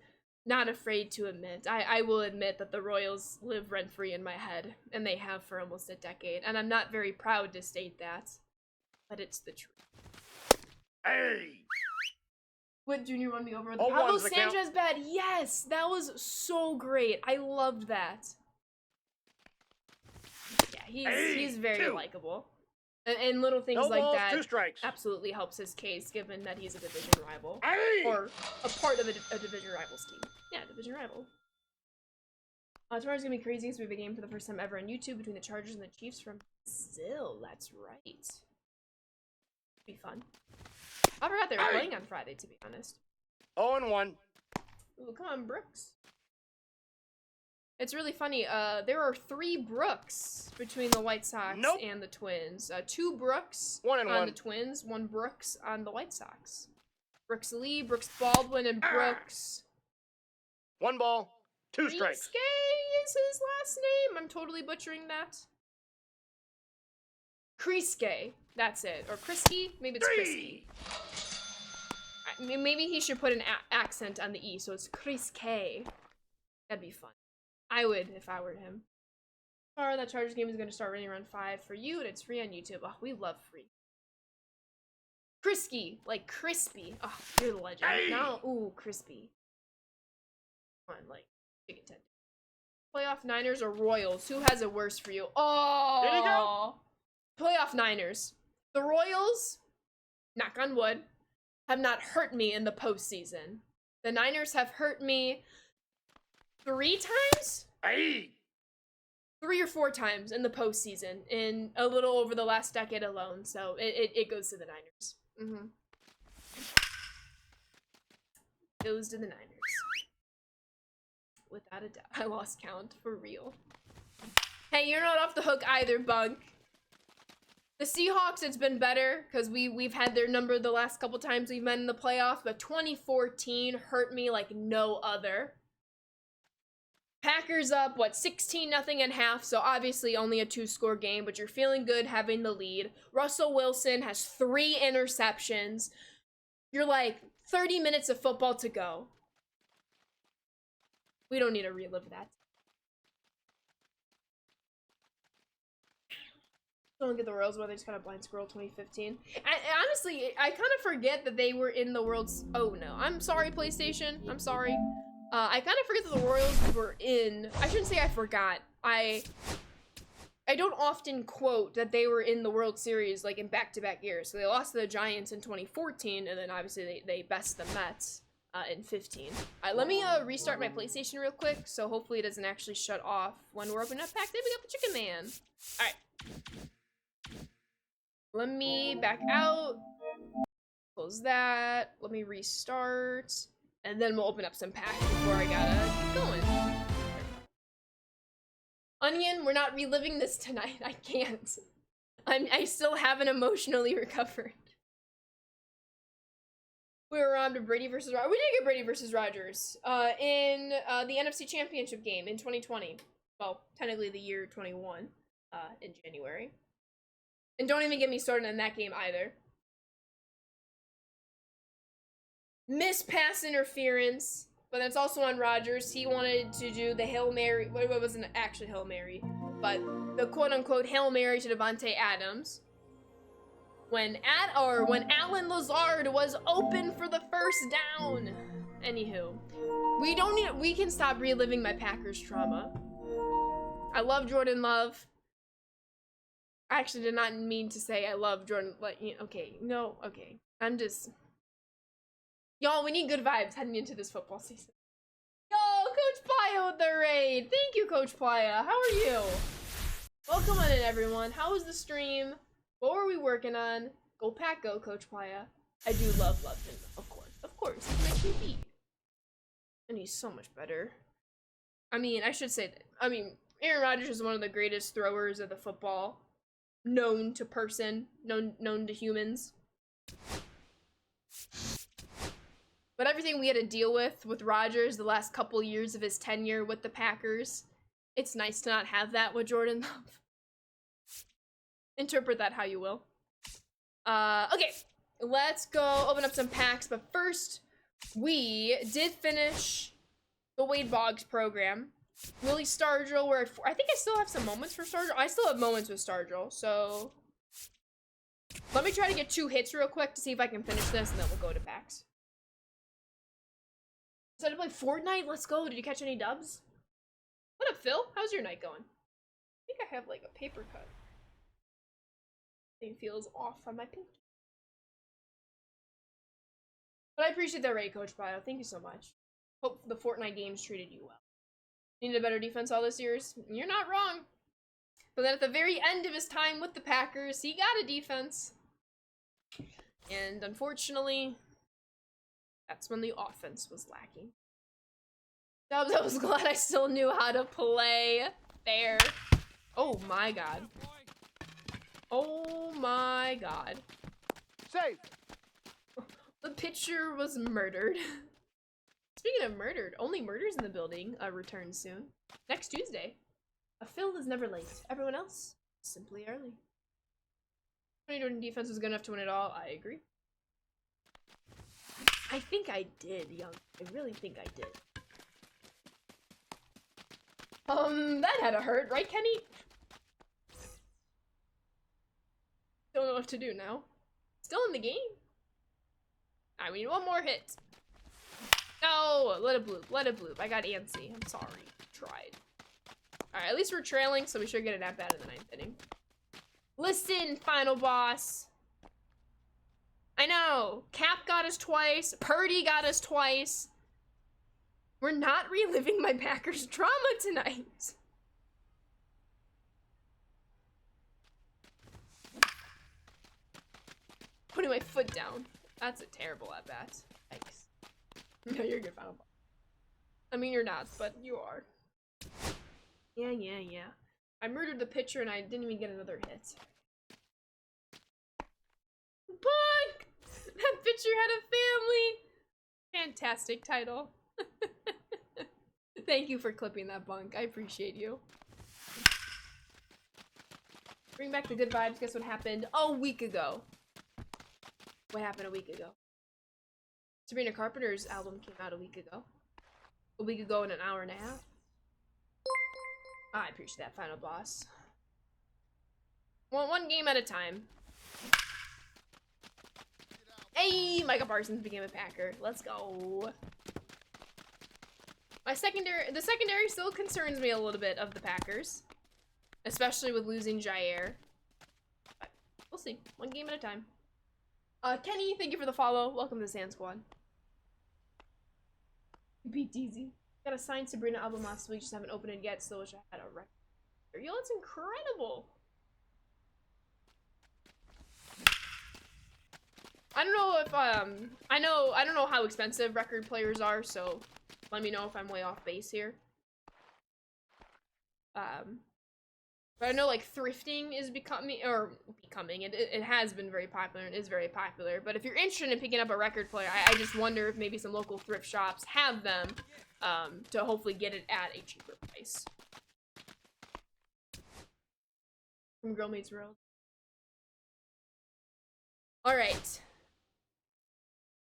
S1: not afraid to admit, I will admit that the Royals live rent-free in my head, and they have for almost a decade, and I'm not very proud to state that, but it's the truth.
S2: Hey!
S1: What Junior won me over?
S2: Oh,
S1: Pablo
S2: one's the count.
S1: Sanchez bat, yes! That was so great. I loved that. Yeah, he's very
S2: two.
S1: likable. And little things
S2: No
S1: like
S2: balls,
S1: that
S2: 2 strikes.
S1: absolutely helps his case, given that he's a division rival.
S2: Hey!
S1: Or a part of a division rival's team. Yeah, division rival. Tomorrow's gonna be crazy because we have a game for the first time ever on YouTube between the Chargers and the Chiefs from Brazil. That's right. Be fun. I forgot they were playing on Friday, to be honest.
S2: 0-1.
S1: Ooh, come on, Brooks. It's really funny. There are 3 Brooks between the White Sox and the Twins. 2 Brooks
S2: 1 and
S1: on
S2: 1.
S1: the Twins, 1 Brooks on the White Sox. Brooks Lee, Brooks Baldwin, and Brooks.
S2: 1 ball, 2 strikes.
S1: Kreisky is his last name. I'm totally butchering that. Kreisky. That's it. Or Krisky? Maybe it's Krisky. Maybe he should put an accent on the E, so it's Kreisky. That'd be fun. I would if I were him. Tomorrow, that Chargers game is going to start running around 5 for you, and it's free on YouTube. Oh, we love free. Krisky, like crispy. Oh, you're the legend.
S2: Hey!
S1: Now, ooh, crispy. Come on, like, chicken tender. Playoff Niners or Royals? Who has it worse for you? Oh!
S2: There you go.
S1: Playoff Niners. The Royals, knock on wood, have not hurt me in the postseason. The Niners have hurt me 3 times?
S2: Hey!
S1: 3 or 4 times in the postseason in a little over the last decade alone. So it goes to the Niners. Goes to the Niners. Without a doubt. I lost count for real. Hey, you're not off the hook either, Bunk. The Seahawks, it's been better because we've had their number the last couple times we've been in the playoffs, but 2014 hurt me like no other. Packers up, what, 16-0 at half, so obviously only a 2-score game, but you're feeling good having the lead. Russell Wilson has 3 interceptions. You're like, 30 minutes of football to go. We don't need to relive that. Don't look at the Royals, whether it's kind of blind squirrel 2015. Honestly, I kind of forget that they were in the World's... Oh, no. I'm sorry, PlayStation. I'm sorry. I kind of forget that the Royals were in... I shouldn't say I forgot. I don't often quote that they were in the World Series, like, in back-to-back years. So they lost to the Giants in 2014, and then obviously they bested the Mets in 15. Let me restart my PlayStation real quick, so hopefully it doesn't actually shut off when we're opening up packs. There we got the Chicken Man. All right. Let me back out. Close that. Let me restart. And then we'll open up some packs before I gotta keep going. Onion, we're not reliving this tonight. I can't. I still haven't emotionally recovered. We were on to Brady versus Rodgers. We did get Brady versus Rodgers in the NFC Championship game in 2020. Well, technically the year 21 in January. And don't even get me started on that game either. Missed pass interference, but that's also on Rodgers. He wanted to do the Hail Mary. Well, it wasn't actually Hail Mary, but the quote-unquote Hail Mary to Davante Adams. When Alan Lazard was open for the first down. Anywho, we can stop reliving my Packers trauma. I love Jordan Love. I actually did not mean to say I love Jordan. Like, okay, no, okay. I'm just... Y'all, we need good vibes heading into this football season. Yo, Coach Playa with the raid. Thank you, Coach Playa. How are you? Welcome on in, everyone. How was the stream? What were we working on? Go Pack, go, Coach Playa. I do love him, of course. Of course, he's my QB. And he's so much better. I mean, I should say that. I mean, Aaron Rodgers is one of the greatest throwers of the football. Known to person, known to humans. But everything we had to deal with Rodgers the last couple years of his tenure with the Packers, it's nice to not have that with Jordan Love. Interpret that how you will. Okay, let's go open up some packs, but first, we did finish the Wade Boggs program. Willie Stargell, we're at I think I still have some moments for Stargell. I still have moments with Stargell, so let me try to get 2 hits real quick to see if I can finish this, and then we'll go to packs. Decided to play Fortnite? Let's go. Did you catch any dubs? What up, Phil? How's your night going? I think I have like a paper cut. Thing feels off on my pinky. But I appreciate that raid, Coach Bio. Thank you so much. Hope the Fortnite games treated you well. Needed a better defense all this years? You're not wrong. But then at the very end of his time with the Packers, he got a defense. And unfortunately, that's when the offense was lacking. Dubs, I was glad I still knew how to play. Fair. Oh my god. Oh my god.
S2: Safe.
S1: The pitcher was murdered. Speaking of murdered, Only Murders in the Building returns soon. Next Tuesday. A Phil is never late. Everyone else, simply early. 2020 defense was good enough to win it all. I agree. I think I did, Young. I really think I did. That had to hurt, right, Kenny? Don't know what to do now. Still in the game. I mean, one more hit. No, let it bloop, let it bloop. I got antsy. I'm sorry. Tried. Alright, at least we're trailing, so we should get an at-bat in the 9th inning. Listen, final boss. I know. Cap got us twice. Purdy got us twice. We're not reliving my Packers trauma tonight. Putting my foot down. That's a terrible at-bat. Thanks. No, you're good, final boss. I mean, you're not, but you are. Yeah. I murdered the pitcher and I didn't even get another hit. Bunk! That pitcher had a family! Fantastic title. Thank you for clipping that, Bunk. I appreciate you. Bring back the good vibes. Guess what happened a week ago? What happened a week ago? Sabrina Carpenter's album came out a week ago. A week ago and an hour and a half. I appreciate that, final boss. One game at a time. Hey, Micah Parsons became a Packer. Let's go. The secondary still concerns me a little bit of the Packers, especially with losing Jair. But we'll see. One game at a time. Kenny, thank you for the follow. Welcome to the Sand Squad. Beat DZ. Got a signed Sabrina album last week, just haven't opened it yet, so wish I had a record. Yo, that's incredible. I don't know if I don't know how expensive record players are, so let me know if I'm way off base here. But I know like thrifting is becoming it has been very popular and is very popular. But if you're interested in picking up a record player, I just wonder if maybe some local thrift shops have them to hopefully get it at a cheaper price. From Girl Meets World. Alright.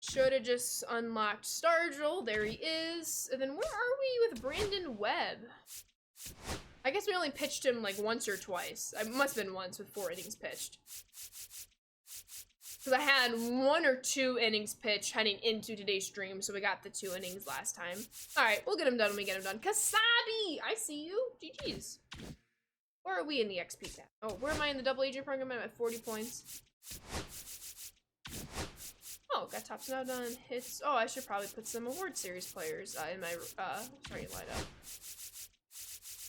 S1: Should have just unlocked Stargell. There he is. And then where are we with Brandon Webb? I guess we only pitched him like once or twice. It must have been once with 4 innings pitched. Because I had 1 or 2 innings pitched heading into today's stream, so we got the 2 innings last time. Alright, we'll get him done when we get him done. Kasabi! I see you. GG's. Where are we in the XP tab? Oh, where am I in the double agent program? I'm at 40 points. Oh, got tops now done. Hits. Oh, I should probably put some award series players in my starting lineup.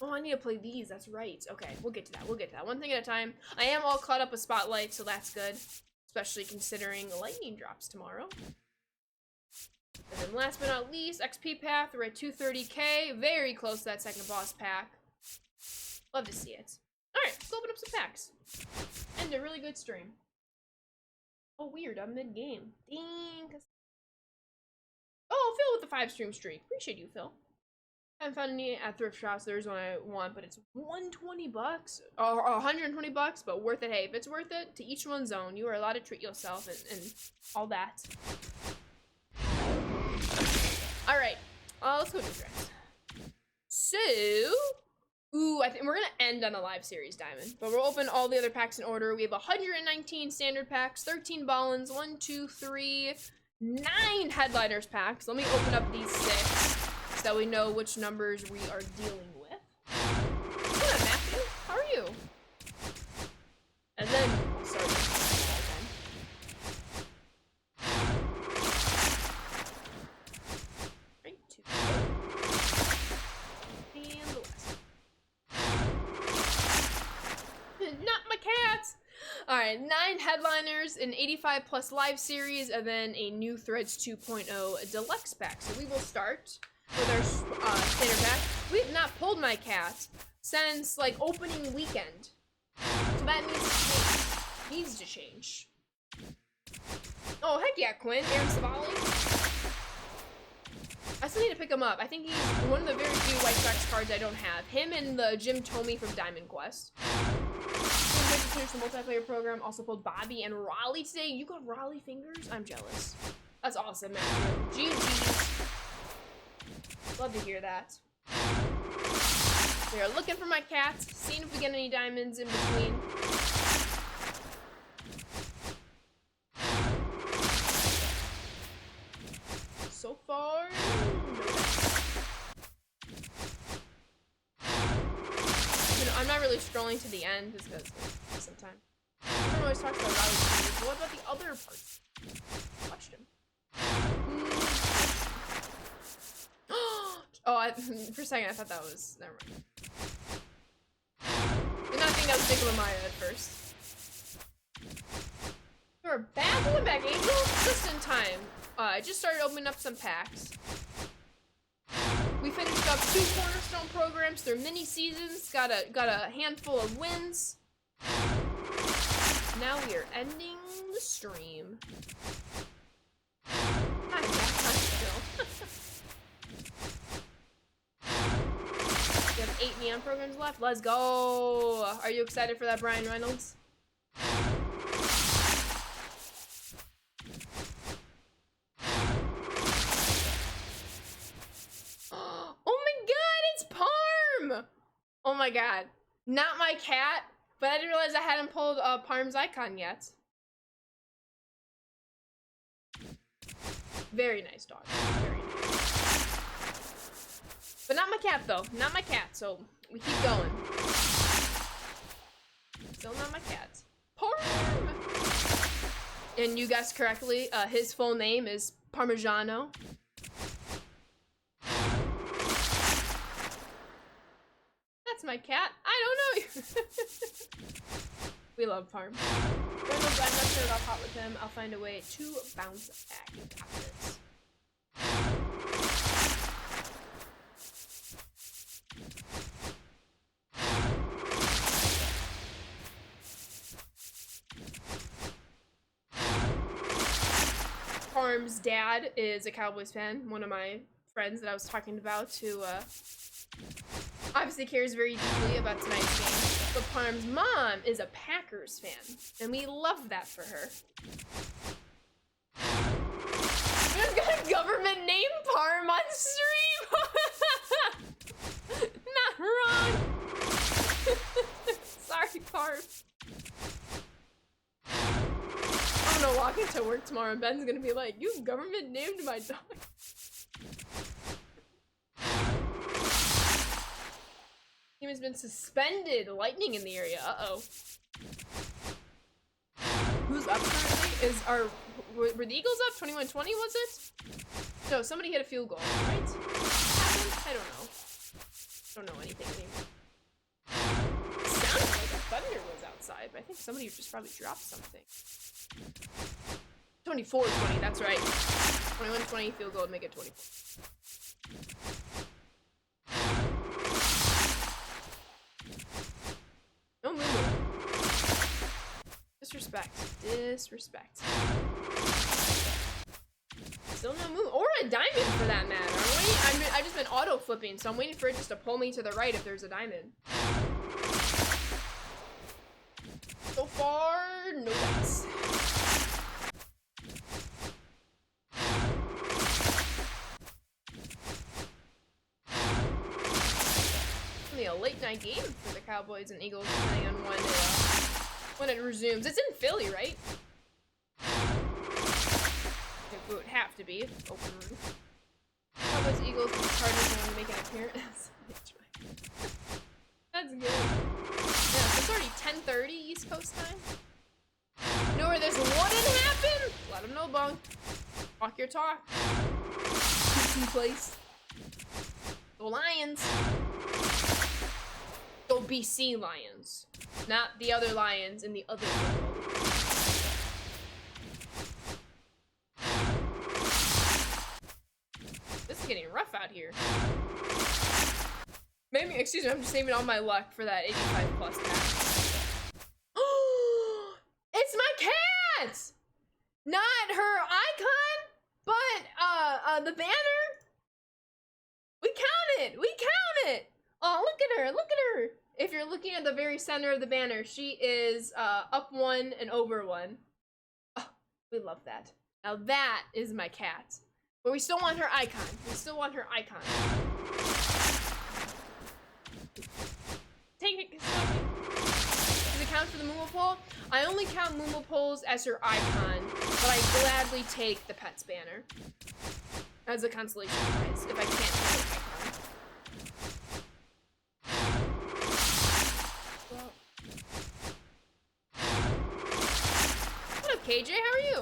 S1: Oh, I need to play these. That's right. Okay, we'll get to that. We'll get to that. One thing at a time. I am all caught up with Spotlight, so that's good. Especially considering Lightning drops tomorrow. And then last but not least, XP path. We're at 230k. Very close to that second boss pack. Love to see it. Alright, let's open up some packs. And a really good stream. Oh, weird. I'm mid-game. Dang. Oh, Phil with the 5-stream streak. Appreciate you, Phil. I haven't found any at thrift shops. There's one I want, but it's $120 or $120, but worth it. Hey, if it's worth it, to each one's own. You are allowed to treat yourself and all that. All right, let's go to draft. So, ooh, I think we're gonna end on a live series diamond, but we'll open all the other packs in order. We have 119 standard packs, 13 ballins, 1, 2, 3, 9 headliners packs. Let me open up these 6 so that we know which numbers we are dealing with. What's up, Matthew? How are you? And then we'll start again. 3, 2, and the last. Not my cats! Alright, 9 headliners, an 85 plus live series, and then a new Threads 2.0 deluxe pack. So we will start with our standard pack. We have not pulled my cat since like opening weekend. So that needs to change. Oh, heck yeah, Quinn. Aaron Savali. I still need to pick him up. I think he's one of the very few White Sox cards I don't have. Him and the Jim Tomey from Diamond Quest. Finish the multiplayer program. Also pulled Bobby and Raleigh today. You got Raleigh fingers? I'm jealous. That's awesome, Matthew. GG's. Love to hear that. We are looking for my cats, seeing if we get any diamonds in between. So far, no. I'm not really scrolling to the end just because sometimes. Everyone always talks about Riley's fingers, but what about the other parts? Watched him. Oh, for a second I thought that was, never mind. Did not think that was Nicola Maya at first. We're back, welcome back, Angel. Just in time. I just started opening up some packs. We finished up 2 cornerstone programs. They're mini seasons. Got a handful of wins. Now we are ending the stream. Hi, Jack. Still. We have 8 neon programs left. Let's go. Are you excited for that, Brian Reynolds? Oh my god. Not my cat, but I didn't realize I hadn't pulled Parm's icon yet. Very nice dog. Very nice. But not my cat though. Not my cat, so we keep going. Still not my cat. Parm! And you guessed correctly, his full name is Parmigiano. That's my cat. I don't know. We love Parm. Reynolds, I'm not sure if I'll hot with him. I'll find a way to bounce back. You got this. Parm's dad is a Cowboys fan. One of my friends that I was talking about who obviously cares very deeply about tonight's game. But Parm's mom is a Packers fan, and we love that for her. We've got a government name Parm on stream! Not wrong! Sorry, Parm. I'm gonna walk into work tomorrow and Ben's gonna be like, you government named my dog. Team has been suspended. Lightning in the area. Uh-oh. Who's up currently? Were the Eagles up? 21-20 was it? No, somebody hit a field goal, right? I don't know. Don't know anything anymore. It sounded like a thunder was outside, but I think somebody just probably dropped something. 24-20, that's right. 21-20 field goal would make it 24. No movement. Disrespect. Disrespect. Still no move. Or a diamond for that matter. I've just been auto flipping, so I'm waiting for it just to pull me to the right if there's a diamond. So far, no dice. a late night game for the Cowboys and Eagles, depending on when it resumes. It's in Philly, right? It would have to be. Open roof. Cowboys, Eagles, and Cardinals want to make an appearance. That's good. Yeah, so it's already 10:30 East Coast time. You know where this wouldn't happen? Let them know, Bunk. Walk your talk. In place. Go Lions. Go BC Lions. Not the other Lions in the other football league. This is getting rough out here. Maybe, excuse me, I'm just saving all my luck for that 85 plus pack. It's my cat! Not her icon, but the banner. We count it! We count it! Oh, look at her, look at her! If you're looking at the very center of the banner, she is up one and over one. Oh, we love that. Now that is my cat. But we still want her icon. We still want her icon. Take it, does it count for the Moomoo poll? I only count Moomoo polls as her icon, but I gladly take the Pets banner as a consolation prize if I can't get her icon. What up, KJ? How are you?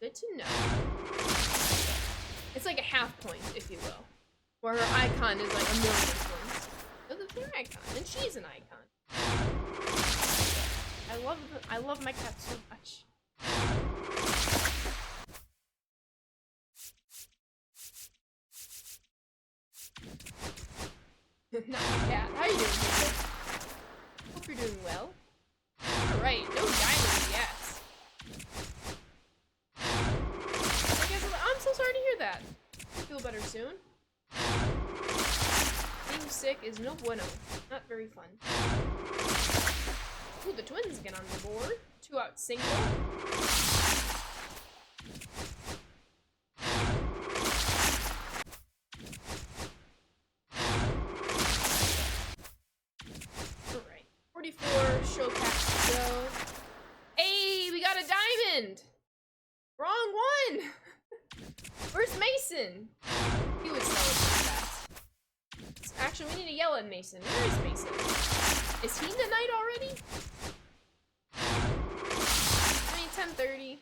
S1: Good to know. It's like a half point, if you will, where her icon is like a million points. But it's her icon, and she's an icon. I love my cat so much. Not my cat. How you doing, people? Hope you're doing well. Alright, no diamonds yet. I'm so sorry to hear that. You'll feel better soon. Being sick is no bueno. Not very fun. Ooh, the Twins get on the board. 2 out single. Alright. 44 show packs to go. Hey, we got a diamond! Wrong one! Where's Mason? He would celebrate that. Actually, we need to yell at Mason. Where is Mason? Is he the knight already? I mean, 10:30.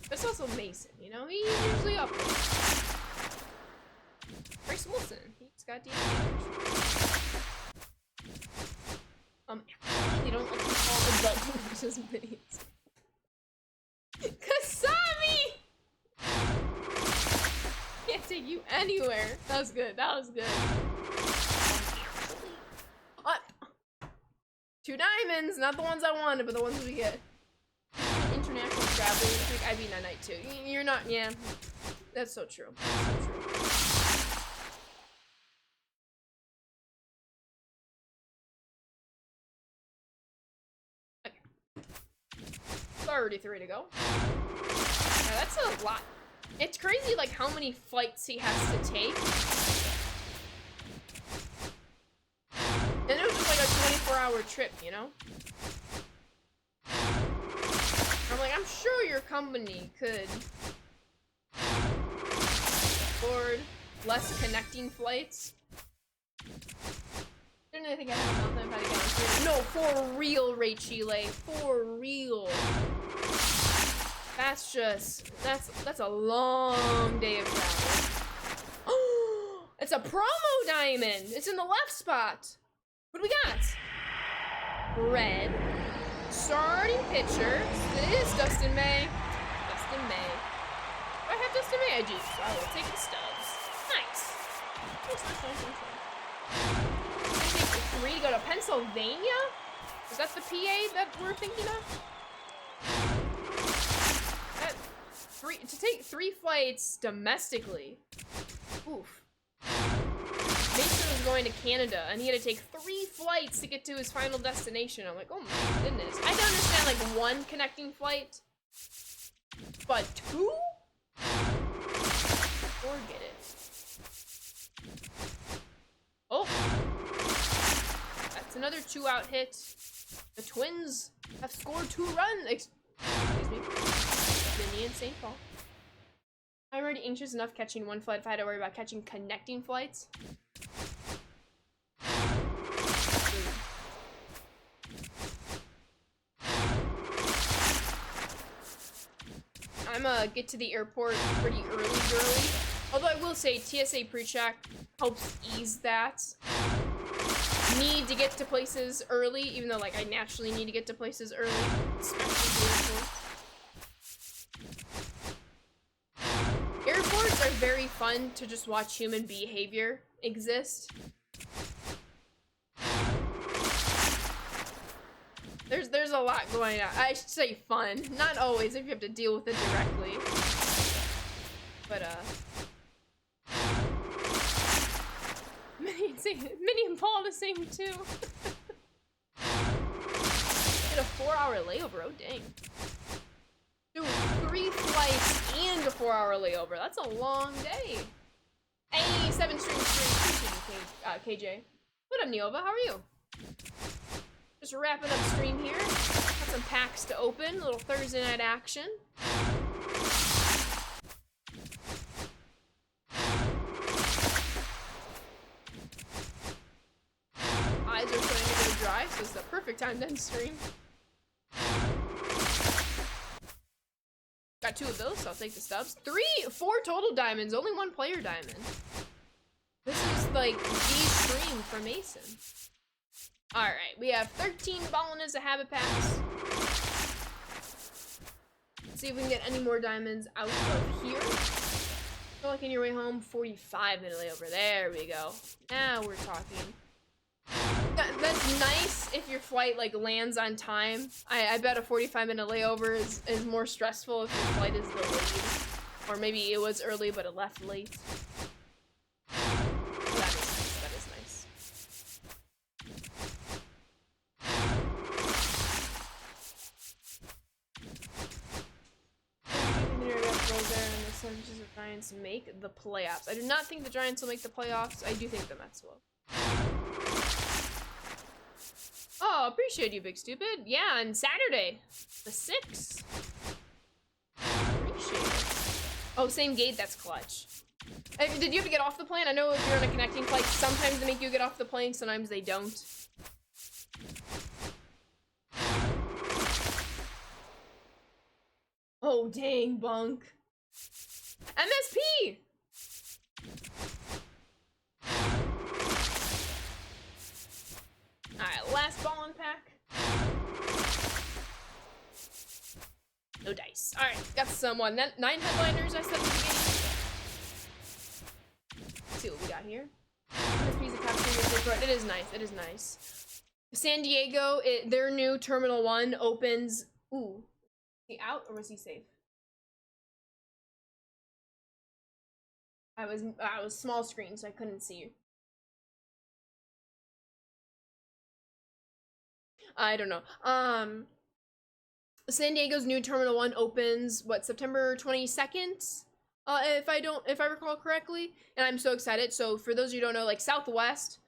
S1: But it's also Mason, you know? He's usually up there. Bryce Wilson. He's got deep damage. They don't like to call the belt versus minis. Kasami! Can't take you anywhere. That was good. That was good. 2 diamonds, not the ones I wanted, but the ones we get. International travel, you think I'd be a knight too. You're not, yeah. That's so true. That's so true. Okay. 33 to go. Yeah, that's a lot. It's crazy, like, how many flights he has to take. And it was just like a 24-hour trip, you know? I'm like, I'm sure your company could afford less connecting flights. Didn't I think I had nothing about to get on? No, for real, Ray Chile. For real. That's just, that's a long day of travel. It's a promo diamond. It's in the left spot. What do we got? Red. Starting pitcher. It is Dustin May. Dustin May. Do I have Dustin May? I do. So I will take the stubs. Nice. Nice. I think 3 to go to Pennsylvania? Is that the PA that we're thinking of? To take 3 flights domestically. Oof. Mason was going to Canada and he had to take 3 flights to get to his final destination. I'm like, oh my goodness. I can understand like 1 connecting flight, but 2? Forget it. Oh. another 2-out hit. The Twins have scored 2 runs. Excuse me. Vinny and St. Paul. I'm already anxious enough catching one flight if I had to worry about catching connecting flights. I'm get to the airport pretty early. Although I will say TSA PreCheck helps ease that need to get to places early, even though like I naturally need to get to places early, especially the airport. Airports are very fun to just watch human behavior exist. There's a lot going on. I should say fun. Not always if you have to deal with it directly. But Minnie and Paul the same too. Did a 4-hour layover, oh dang. Dude, 3 flights and a 4-hour layover. That's a long day. Hey, 7 stream. KJ. What up, Neova? How are you? Just wrapping up stream here. Got some packs to open. A little Thursday night action. Eyes are starting to go dry, so it's the perfect time to end stream. Got 2 of those, so I'll take the stubs. 4 total diamonds, only 1 player diamond. This is like the stream for Mason. Alright, we have 13 ballin' as a habit packs. Let's see if we can get any more diamonds out of here. Feel like in your way home, 45-minute layover. There we go. Now we're talking. That's nice if your flight like lands on time. I bet a 45-minute layover is more stressful if your flight is delayed. Or maybe it was early but it left late. That is nice. The Giants make the playoffs. I do not think the Giants will make the playoffs. I do think the Mets will. Oh, appreciate you, Big Stupid. Yeah, on Saturday, the 6th. Appreciate it. Oh, same gate. That's clutch. Did you have to get off the plane? I know if you're on a connecting flight, sometimes they make you get off the plane, sometimes they don't. Oh, dang, Bunk. MSP! Alright, last ball on pack. No dice. Alright, got some 9 headliners I said at the beginning. Let's see what we got here. MSP's a top tier. It is nice. It is nice. San Diego, their new Terminal 1 opens. Ooh. Is he out or was he safe? I was small screen, so I couldn't see you. I don't know. San Diego's new Terminal 1 opens, what, September 22nd? If I recall correctly. And I'm so excited. So for those of you who don't know, like Southwest,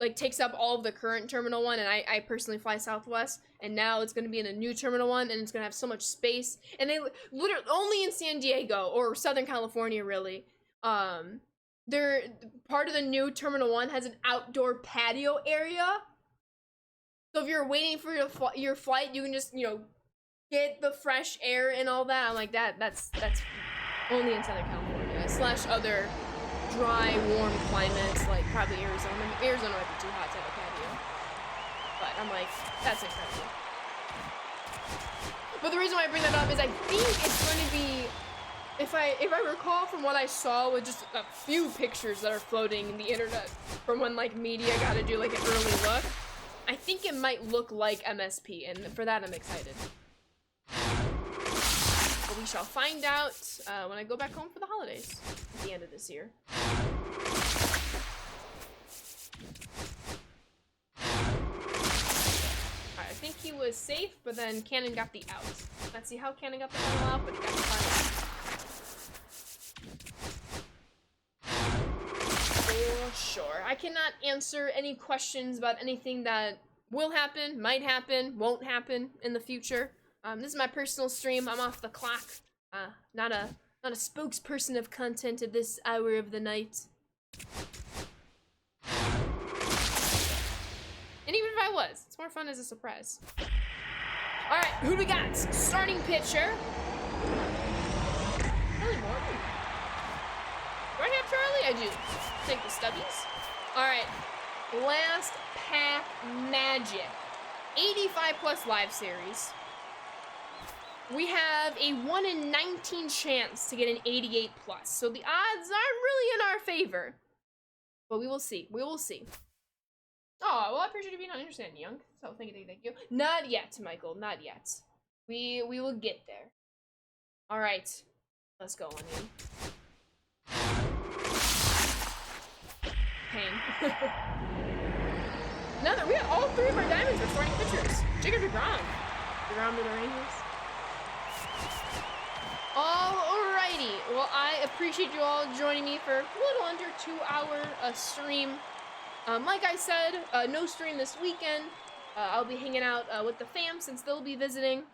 S1: like takes up all of the current Terminal 1, and I personally fly Southwest, and now it's gonna be in a new Terminal 1, and it's gonna have so much space. And they literally, only in San Diego, or Southern California really, they're, part of the new Terminal 1 has an outdoor patio area. So if you're waiting for your flight, you can just, you know, get the fresh air and all that. I'm like, that's only in Southern California / other dry, warm climates, like probably Arizona. Arizona might be too hot to have a patio. But I'm like, that's incredible. But the reason why I bring that up is I think it's going to be, if I recall from what I saw with just a few pictures that are floating in the internet from when like media got to do like an early look, I think it might look like MSP, and for that I'm excited. But we shall find out when I go back home for the holidays at the end of this year. Alright, I think he was safe, but then Cannon got the out. Let's see how Cannon got the final out, but he got the final out. Well, sure. I cannot answer any questions about anything that will happen, might happen, won't happen in the future. This is my personal stream. I'm off the clock. Not a spokesperson of content at this hour of the night. And even if I was, it's more fun as a surprise. All right, who do we got? Starting pitcher. Charlie Morton. Do I have Charlie? I do. Take the stubbies. All right, last pack magic. 85 plus live series. We have a 1 in 19 chance to get an 88 plus. So the odds aren't really in our favor. But we will see. We will see. Oh, well, I appreciate you being understanding, Young. So thank you. Not yet, Michael. Not yet. We will get there. All right. Let's go, Onion. Pain. Now that we have all 3 of our diamonds, we're starting pitchers. Jacob DeGrom. DeGrom to the Rangers. Alrighty, well, I appreciate you all joining me for a little under 2-hour stream. Like I said, no stream this weekend. I'll be hanging out with the fam since they'll be visiting.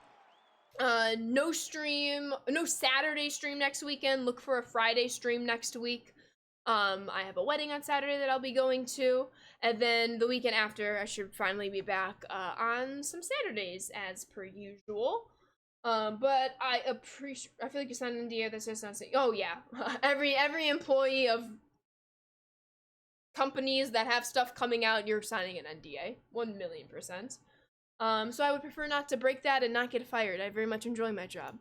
S1: No Saturday stream next weekend. Look for a Friday stream next week. I have a wedding on Saturday that I'll be going to. And then the weekend after, I should finally be back on some Saturdays as per usual. But I feel like you signed an NDA that says not saying. Oh yeah, every employee of companies that have stuff coming out, you're signing an NDA, 1,000,000%. So I would prefer not to break that and not get fired. I very much enjoy my job.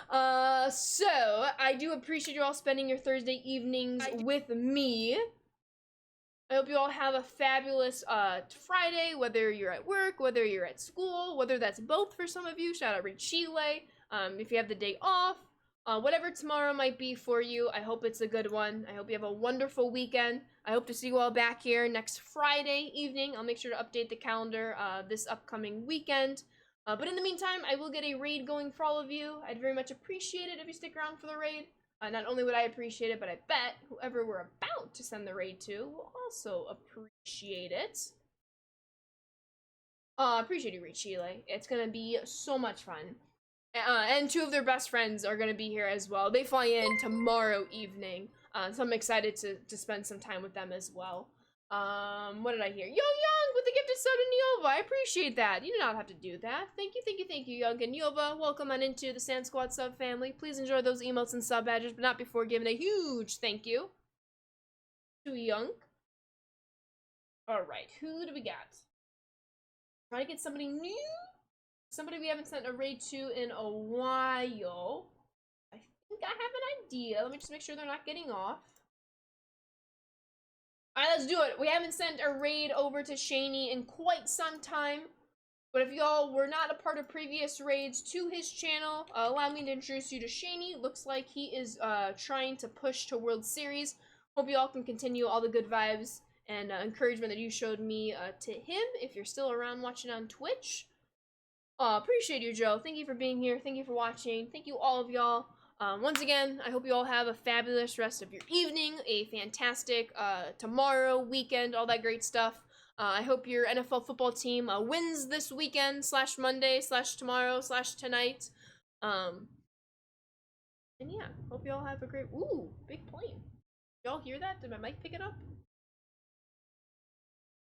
S1: So I do appreciate you all spending your Thursday evenings with me. I hope you all have a fabulous Friday, whether you're at work, whether you're at school, whether that's both for some of you. Shout out Reed Chile. If you have the day off, whatever tomorrow might be for you, I hope it's a good one. I hope you have a wonderful weekend. I hope to see you all back here next Friday evening. I'll make sure to update the calendar this upcoming weekend. But in the meantime, I will get a raid going for all of you. I'd very much appreciate it if you stick around for the raid. Not only would I appreciate it, but I bet whoever we're about to send the raid to will also appreciate it. Appreciate you, Reed Chile. It's gonna be so much fun. And 2 of their best friends are gonna be here as well. They fly in tomorrow evening, so I'm excited to spend some time with them as well. What did I hear? Yo, Young, with the gifted sub to Niova. I appreciate that. You do not have to do that. Thank you, Young and Niova. Welcome on into the Sand Squad sub family. Please enjoy those emotes and sub badges, but not before giving a huge thank you to Young. Alright, who do we got? Try to get somebody new? Somebody we haven't sent a raid to in a while. I think I have an idea. Let me just make sure they're not getting off. Alright, let's do it. We haven't sent a raid over to Shaney in quite some time. But if y'all were not a part of previous raids to his channel, allow me to introduce you to Shaney. Looks like he is trying to push to World Series. Hope y'all can continue all the good vibes and encouragement that you showed me to him. If you're still around watching on Twitch. Appreciate you, Joe. Thank you for being here. Thank you for watching. Thank you all of y'all. Once again, I hope you all have a fabulous rest of your evening, a fantastic tomorrow, weekend, all that great stuff. I hope your NFL football team wins this weekend, /Monday, /tomorrow, /tonight. And yeah, hope you all have a great, ooh, big plane. Y'all hear that? Did my mic pick it up?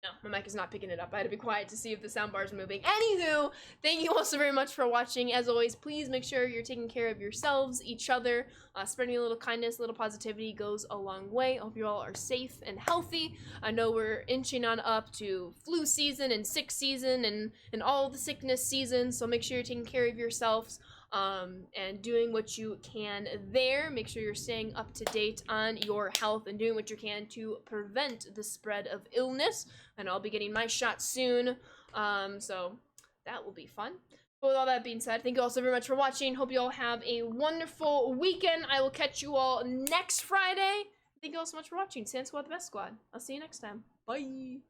S1: No, my mic is not picking it up. I had to be quiet to see if the soundbar is moving. Anywho, thank you all so very much for watching. As always, please make sure you're taking care of yourselves, each other. Spreading a little kindness, a little positivity goes a long way. I hope you all are safe and healthy. I know we're inching on up to flu season and sick season and all the sickness seasons, so make sure you're taking care of yourselves. And doing what you can there. Make sure you're staying up to date on your health and doing what you can to prevent the spread of illness. And I'll be getting my shot soon, so that will be fun. But with all that being said, thank you all so very much for watching. Hope you all have a wonderful weekend. I will catch you all next Friday. Thank you all so much for watching. Sand Squad, the best squad. I'll see you next time. Bye.